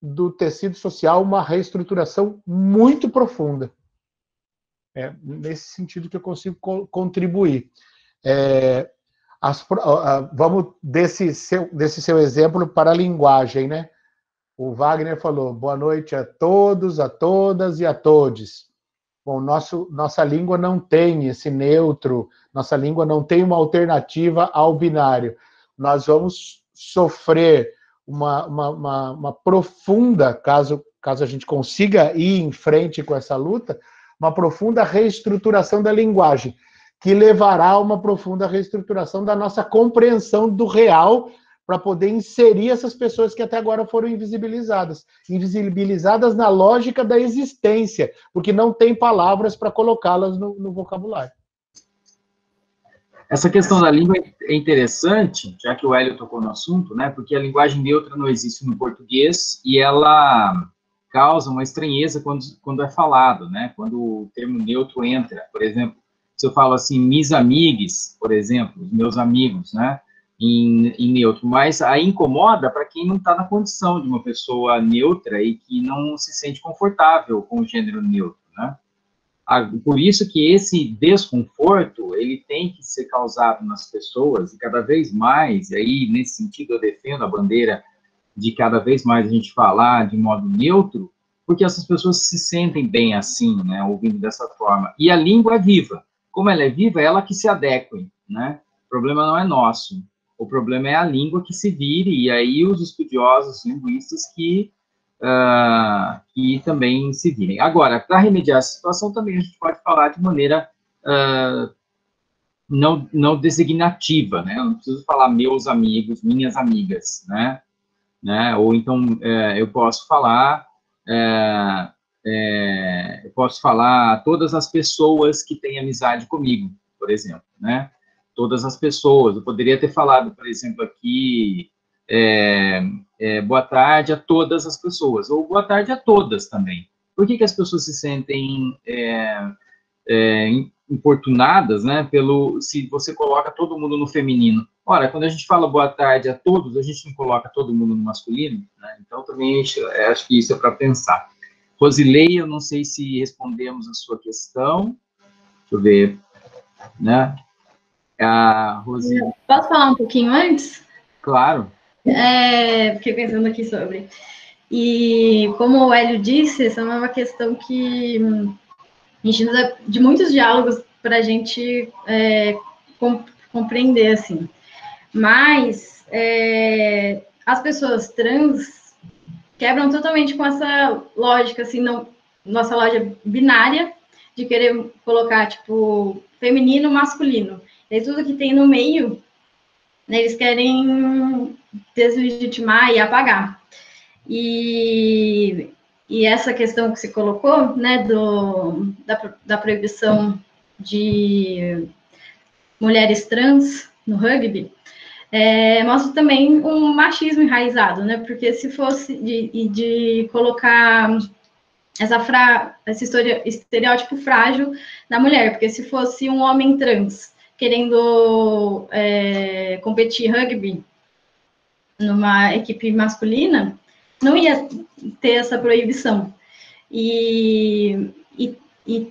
do tecido social uma reestruturação muito profunda. Nesse sentido que eu consigo contribuir. Vamos desse seu exemplo para a linguagem, né? O Wagner falou, boa noite a todos, a todas e a todes. Bom, nossa língua não tem esse neutro, nossa língua não tem uma alternativa ao binário. Nós vamos sofrer uma profunda, caso a gente consiga ir em frente com essa luta, uma profunda reestruturação da linguagem, que levará a uma profunda reestruturação da nossa compreensão do real, para poder inserir essas pessoas que até agora foram invisibilizadas na lógica da existência, porque não tem palavras para colocá-las no vocabulário. Essa questão da língua é interessante, já que o Hélio tocou no assunto, né? Porque a linguagem neutra não existe no português e ela causa uma estranheza quando é falado, né? Quando o termo neutro entra. Por exemplo, se eu falo assim, mis amigues, por exemplo, os meus amigos, né? em neutro, mas aí incomoda para quem não está na condição de uma pessoa neutra e que não se sente confortável com o gênero neutro, né? Por isso que esse desconforto, ele tem que ser causado nas pessoas, e cada vez mais, e aí, nesse sentido, eu defendo a bandeira de cada vez mais a gente falar de modo neutro, porque essas pessoas se sentem bem assim, né, ouvindo dessa forma. E a língua é viva. Como ela é viva, é ela que se adequa, né? O problema não é nosso. O problema é a língua que se vire, e aí os estudiosos linguistas que também se virem. Agora, para remediar essa situação, também a gente pode falar de maneira não designativa, né? Eu não preciso falar meus amigos, minhas amigas, né? Ou então eu posso falar todas as pessoas que têm amizade comigo, por exemplo, né? Todas as pessoas. Eu poderia ter falado, por exemplo, aqui boa tarde a todas as pessoas, ou boa tarde a todas também. Por que as pessoas se sentem importunadas, né, se você coloca todo mundo no feminino? Ora, quando a gente fala boa tarde a todos, a gente não coloca todo mundo no masculino, né? Então também acho que isso é para pensar. Rosilei, eu não sei se respondemos a sua questão. Deixa eu ver, né? Posso falar um pouquinho antes? Claro. Fiquei pensando aqui sobre. E como o Hélio disse, essa é uma questão que a gente precisa de muitos diálogos para a gente compreender, assim. Mas as pessoas trans quebram totalmente com essa lógica, assim, nossa lógica binária de querer colocar, tipo, feminino, masculino. E tudo que tem no meio, né, eles querem deslegitimar e apagar. E essa questão que se colocou, né, da proibição de mulheres trans no rugby, mostra também um machismo enraizado, né, porque se fosse de colocar esse estereótipo frágil na mulher, porque se fosse um homem trans querendo competir rugby numa equipe masculina, não ia ter essa proibição. E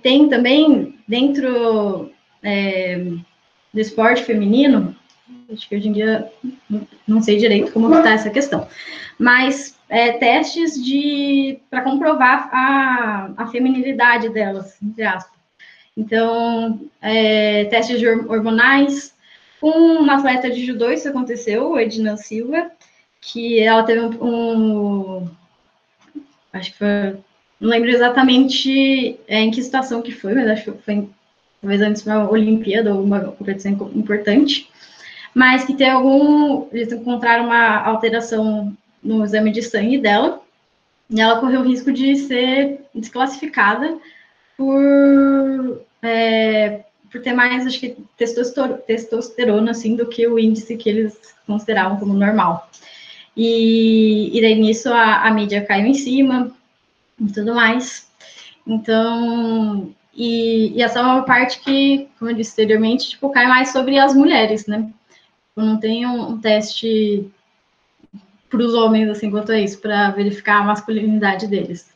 tem também, dentro do esporte feminino, acho que hoje em dia não sei direito como está essa questão, mas testes para comprovar a feminilidade delas, entre aspas. Então, testes hormonais. Com uma atleta de judô, isso aconteceu, a Edna Silva, que ela teve acho que foi, não lembro exatamente em que situação que foi, mas acho que foi talvez antes de uma Olimpíada ou uma competição importante, mas que eles encontraram uma alteração no exame de sangue dela, e ela correu o risco de ser desclassificada por ter mais, acho que, testosterona, assim, do que o índice que eles consideravam como normal. E daí, nisso, a mídia caiu em cima e tudo mais. Então, e essa é uma parte que, como eu disse anteriormente, tipo, cai mais sobre as mulheres, né? Não tem um teste para os homens, assim, quanto a isso, para verificar a masculinidade deles.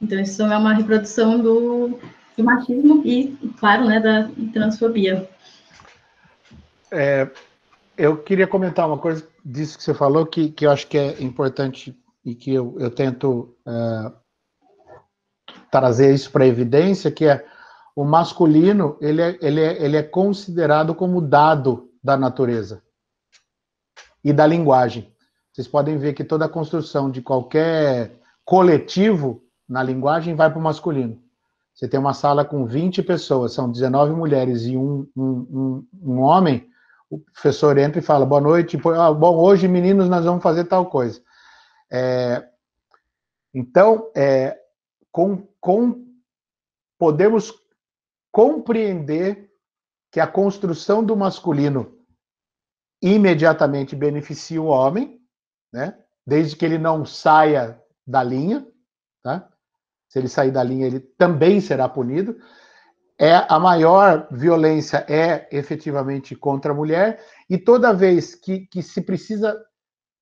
Então, isso é uma reprodução do machismo e, claro, né, da transfobia. Eu queria comentar uma coisa disso que você falou, que eu acho que é importante e que eu tento trazer isso para evidência, que é o masculino, ele é considerado como dado da natureza e da linguagem. Vocês podem ver que toda a construção de qualquer coletivo na linguagem vai para o masculino. Você tem uma sala com 20 pessoas, são 19 mulheres e um homem, o professor entra e fala, boa noite, bom, hoje, meninos, nós vamos fazer tal coisa. Então, podemos compreender que a construção do masculino imediatamente beneficia o homem, né? Desde que ele não saia da linha, tá? Se ele sair da linha, ele também será punido. a maior violência é efetivamente contra a mulher, e toda vez que se precisa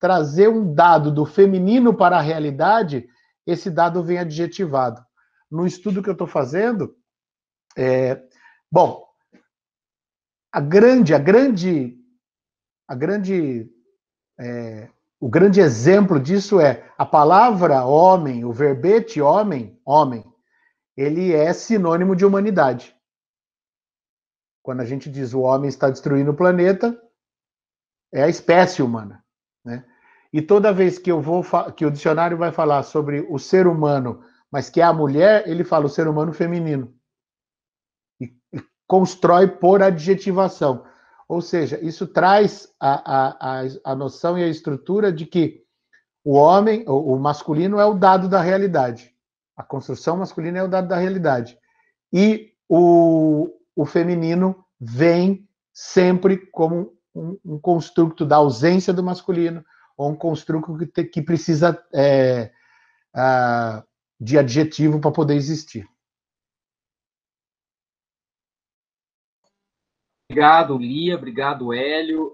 trazer um dado do feminino para a realidade, esse dado vem adjetivado. No estudo que eu estou fazendo, bom, o grande exemplo disso é a palavra homem, o verbete homem, ele é sinônimo de humanidade. Quando a gente diz o homem está destruindo o planeta, é a espécie humana, né? E toda vez que que o dicionário vai falar sobre o ser humano, mas que é a mulher, ele fala o ser humano feminino. E constrói por adjetivação. Ou seja, isso traz a noção e a estrutura de que o homem, o masculino é o dado da realidade. A construção masculina é o dado da realidade. E o feminino vem sempre como um construto da ausência do masculino, ou um construto que precisa de adjetivo para poder existir. Obrigado, Lia. Obrigado, Hélio.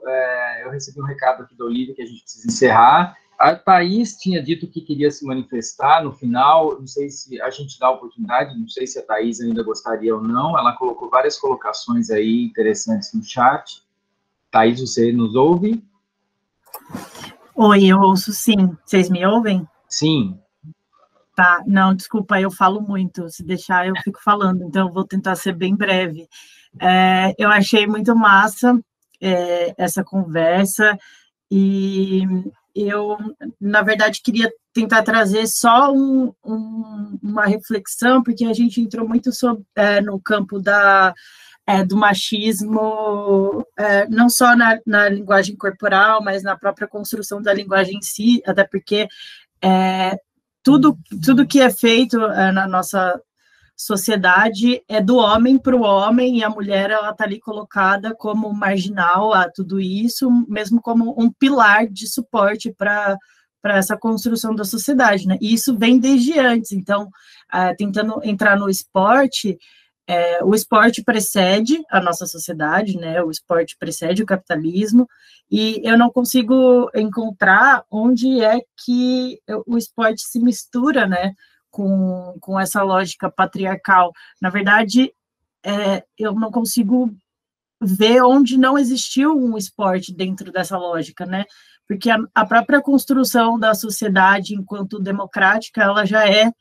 Eu recebi um recado aqui da Olivia que a gente precisa encerrar. A Thaís tinha dito que queria se manifestar no final, não sei se a gente dá a oportunidade, não sei se a Thaís ainda gostaria ou não, ela colocou várias colocações aí interessantes no chat. Thaís, você nos ouve? Oi, eu ouço sim. Vocês me ouvem? Sim. Tá, não, desculpa, eu falo muito, se deixar eu fico falando, então eu vou tentar ser bem breve. Eu achei muito massa essa conversa, e eu, na verdade, queria tentar trazer só uma reflexão, porque a gente entrou muito no campo do machismo, não só na linguagem corporal, mas na própria construção da linguagem em si, até porque tudo que é feito na nossa sociedade é do homem para o homem, e a mulher ela está ali colocada como marginal a tudo isso, mesmo como um pilar de suporte para essa construção da sociedade, né? E isso vem desde antes. Então, tentando entrar no esporte, o esporte precede a nossa sociedade, né? O esporte precede o capitalismo, e eu não consigo encontrar onde é que o esporte se mistura, né, com essa lógica patriarcal. Na verdade, eu não consigo ver onde não existiu um esporte dentro dessa lógica, né? Porque a própria construção da sociedade enquanto democrática, ela já é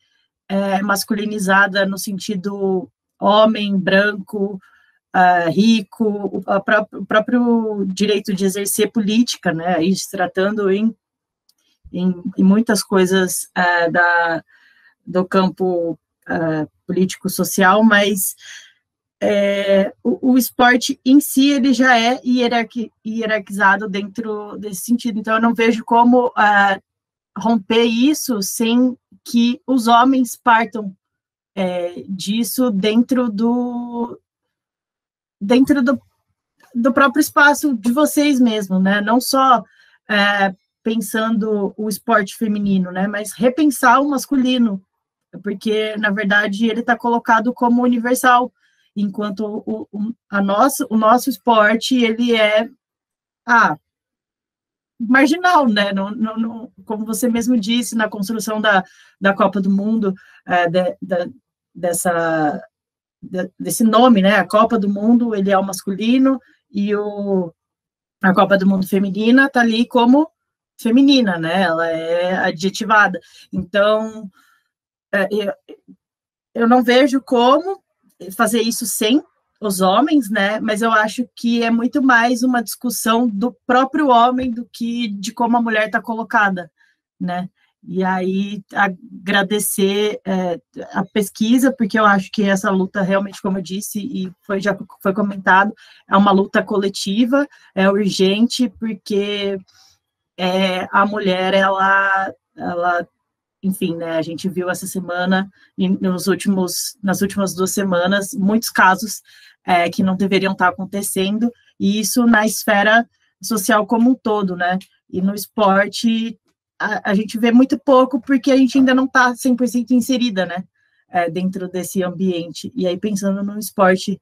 masculinizada no sentido homem, branco, rico, o próprio direito de exercer política, né? Aí se tratando em muitas coisas do campo político-social, mas o esporte em si, ele já é hierarquizado dentro desse sentido. Então, eu não vejo como romper isso sem que os homens partam disso dentro do próprio espaço de vocês mesmo, né? Não só pensando o esporte feminino, né? Mas repensar o masculino, porque, na verdade, ele está colocado como universal, enquanto o nosso esporte, ele é marginal, né? Não, como você mesmo disse, na construção da Copa do Mundo, desse nome, né? A Copa do Mundo, ele é o masculino, e a Copa do Mundo feminina está ali como feminina, né? Ela é adjetivada. Então, eu não vejo como fazer isso sem os homens, né? Mas eu acho que é muito mais uma discussão do próprio homem do que de como a mulher está colocada, né? E aí, agradecer a pesquisa, porque eu acho que essa luta realmente, como eu disse, e já foi comentado, é uma luta coletiva, é urgente, porque a mulher, ela enfim, né, a gente viu essa semana, nas últimas 2 semanas, muitos casos que não deveriam estar acontecendo, e isso na esfera social como um todo, né? E no esporte, a gente vê muito pouco, porque a gente ainda não está 100% inserida, né? dentro desse ambiente. E aí, pensando no esporte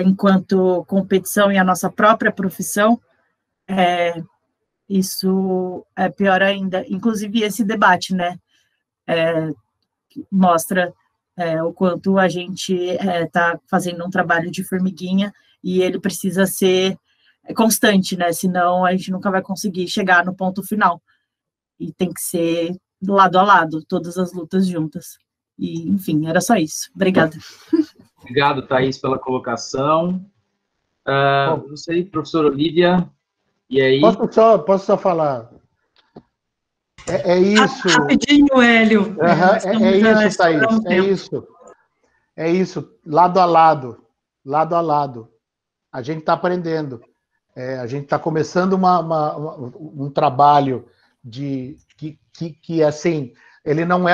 enquanto competição e a nossa própria profissão, isso é pior ainda. Inclusive, esse debate, né, mostra o quanto a gente está fazendo um trabalho de formiguinha e ele precisa ser constante, né, senão a gente nunca vai conseguir chegar no ponto final. E tem que ser lado a lado, todas as lutas juntas. E, enfim, era só isso. Obrigada. Obrigado, Thaís, pela colocação. Não sei, professora Olívia, e aí? Posso só falar? É isso. Rapidinho, Hélio. É isso, Thaís. É isso. Lado a lado. Lado a lado. A gente está aprendendo. A gente está começando um trabalho que assim, ele não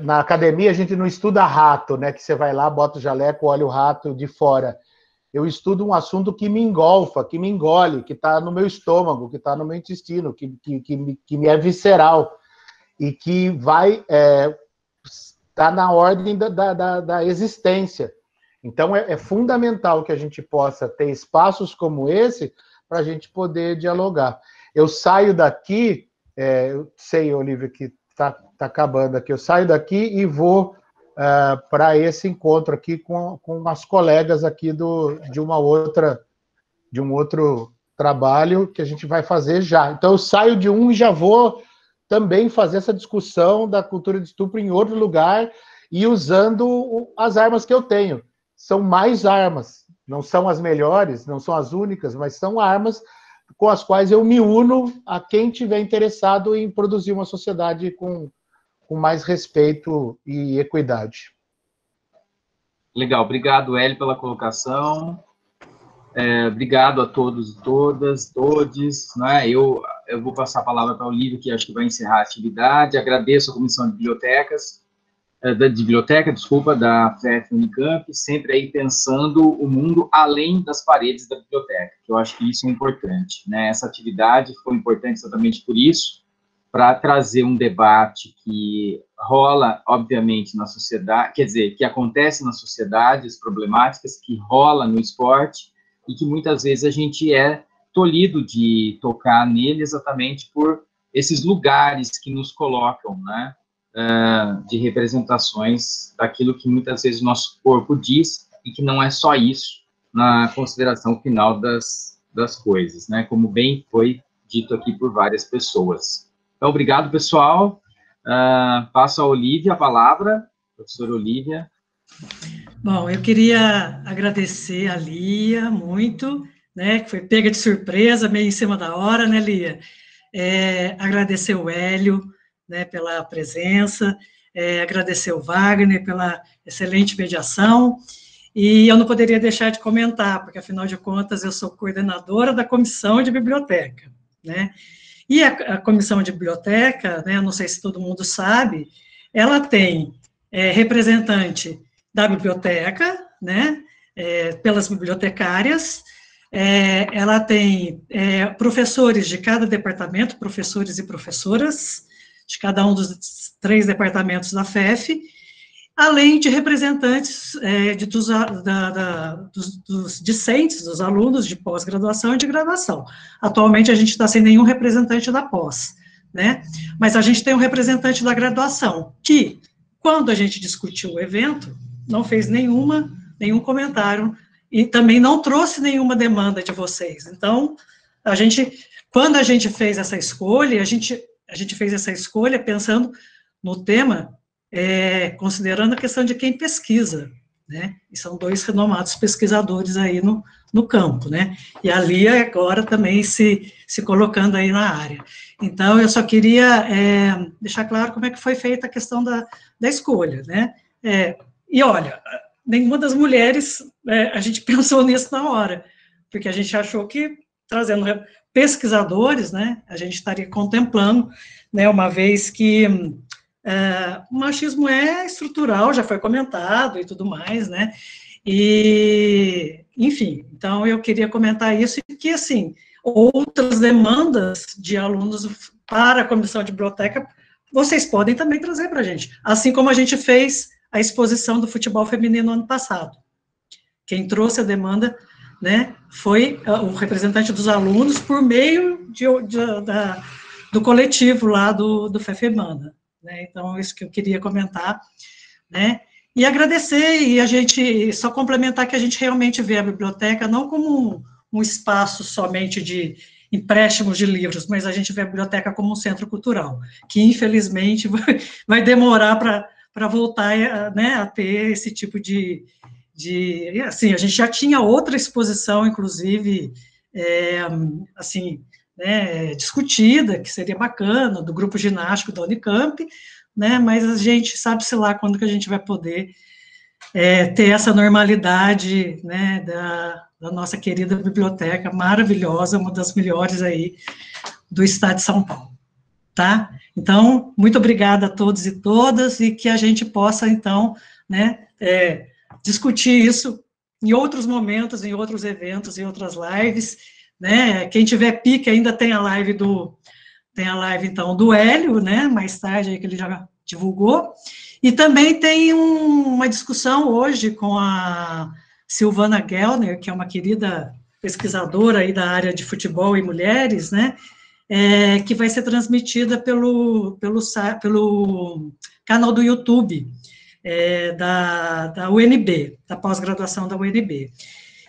na academia a gente não estuda rato, né? Que você vai lá, bota o jaleco, olha o rato de fora. Eu estudo um assunto que me engolfa, que me engole, que está no meu estômago, que está no meu intestino, que me é visceral e que vai tá na ordem da existência. Então, é fundamental que a gente possa ter espaços como esse para a gente poder dialogar. Eu saio daqui, eu sei, Olívia, que está acabando aqui, eu saio daqui e vou para esse encontro aqui com as colegas aqui de um outro trabalho que a gente vai fazer já. Então, eu saio de um e já vou também fazer essa discussão da cultura de estupro em outro lugar e usando as armas que eu tenho. São mais armas, não são as melhores, não são as únicas, mas são armas com as quais eu me uno a quem tiver interessado em produzir uma sociedade com mais respeito e equidade. Legal, obrigado, Hélio, pela colocação. Obrigado a todos e todas, todes. Né? Eu vou passar a palavra para o Olívio, que acho que vai encerrar a atividade. Agradeço a Comissão de Biblioteca, da FEF Unicamp, sempre aí pensando o mundo além das paredes da biblioteca, que eu acho que isso é importante. Né? Essa atividade foi importante exatamente por isso, para trazer um debate que rola, obviamente, na sociedade, quer dizer, que acontece na sociedade, as problemáticas que rola no esporte, e que muitas vezes a gente é tolhido de tocar nele exatamente por esses lugares que nos colocam, né, de representações daquilo que muitas vezes o nosso corpo diz, e que não é só isso na consideração final das coisas, né, como bem foi dito aqui por várias pessoas. Então, obrigado, pessoal. Passo a Olívia a palavra, professora Olívia. Bom, eu queria agradecer a Lia muito, né, que foi pega de surpresa, meio em cima da hora, né, Lia? Agradecer o Hélio, né, pela presença, agradecer o Wagner pela excelente mediação, e eu não poderia deixar de comentar, porque, afinal de contas, eu sou coordenadora da Comissão de Biblioteca, né? E a Comissão de Biblioteca, né, não sei se todo mundo sabe, ela tem representante da biblioteca, né, pelas bibliotecárias, ela tem professores de cada departamento, professores e professoras, de cada um dos 3 departamentos da FEF, além de representantes dos discentes, dos alunos de pós-graduação e de graduação. Atualmente, a gente está sem nenhum representante da pós, né? Mas a gente tem um representante da graduação, que, quando a gente discutiu o evento, não fez nenhum comentário, e também não trouxe nenhuma demanda de vocês. Então, quando a gente fez essa escolha, a gente fez essa escolha pensando no tema, considerando a questão de quem pesquisa, né? E são 2 renomados pesquisadores aí no campo, né? E a Lia agora também se colocando aí na área. Então, eu só queria deixar claro como é que foi feita a questão da escolha, né? E olha, nenhuma das mulheres, a gente pensou nisso na hora, porque a gente achou que, trazendo pesquisadores, né, a gente estaria contemplando, né, uma vez que o machismo é estrutural, já foi comentado e tudo mais, né, e, enfim, então eu queria comentar isso, e que, assim, outras demandas de alunos para a Comissão de Biblioteca, vocês podem também trazer para a gente, assim como a gente fez a exposição do futebol feminino ano passado. Quem trouxe a demanda, né, foi o representante dos alunos por meio do coletivo lá do FEFEMANA, né? Então, isso que eu queria comentar, né? E agradecer, e a gente, só complementar que a gente realmente vê a biblioteca não como um espaço somente de empréstimos de livros, mas a gente vê a biblioteca como um centro cultural, que infelizmente vai demorar para voltar, né, a ter esse tipo de... Assim, a gente já tinha outra exposição, inclusive, assim, né, discutida, que seria bacana, do grupo ginástico da Unicamp, né, mas a gente sabe-se lá quando que a gente vai poder ter essa normalidade, né, da nossa querida biblioteca maravilhosa, uma das melhores aí do estado de São Paulo, tá? Então, muito obrigada a todos e todas, e que a gente possa, então, né, discutir isso em outros momentos, em outros eventos, em outras lives, né? Quem tiver pique, ainda tem a live então, do Hélio, né, mais tarde, aí que ele já divulgou, e também tem uma discussão hoje com a Silvana Gellner, que é uma querida pesquisadora aí da área de futebol e mulheres, né, que vai ser transmitida pelo canal do YouTube da UNB, da pós-graduação da UNB.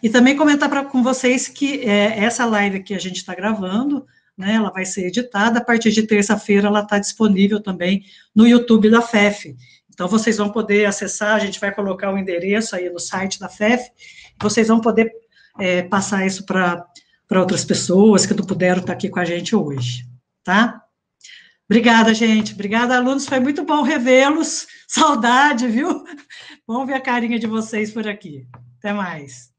E também comentar com vocês que essa live que a gente está gravando, né, ela vai ser editada, a partir de terça-feira ela está disponível também no YouTube da FEF. Então, vocês vão poder acessar, a gente vai colocar o endereço aí no site da FEF, vocês vão poder passar isso para outras pessoas que não puderam estar aqui com a gente hoje, tá? Obrigada, gente. Obrigada, alunos. Foi muito bom revê-los. Saudade, viu? Vamos ver a carinha de vocês por aqui. Até mais.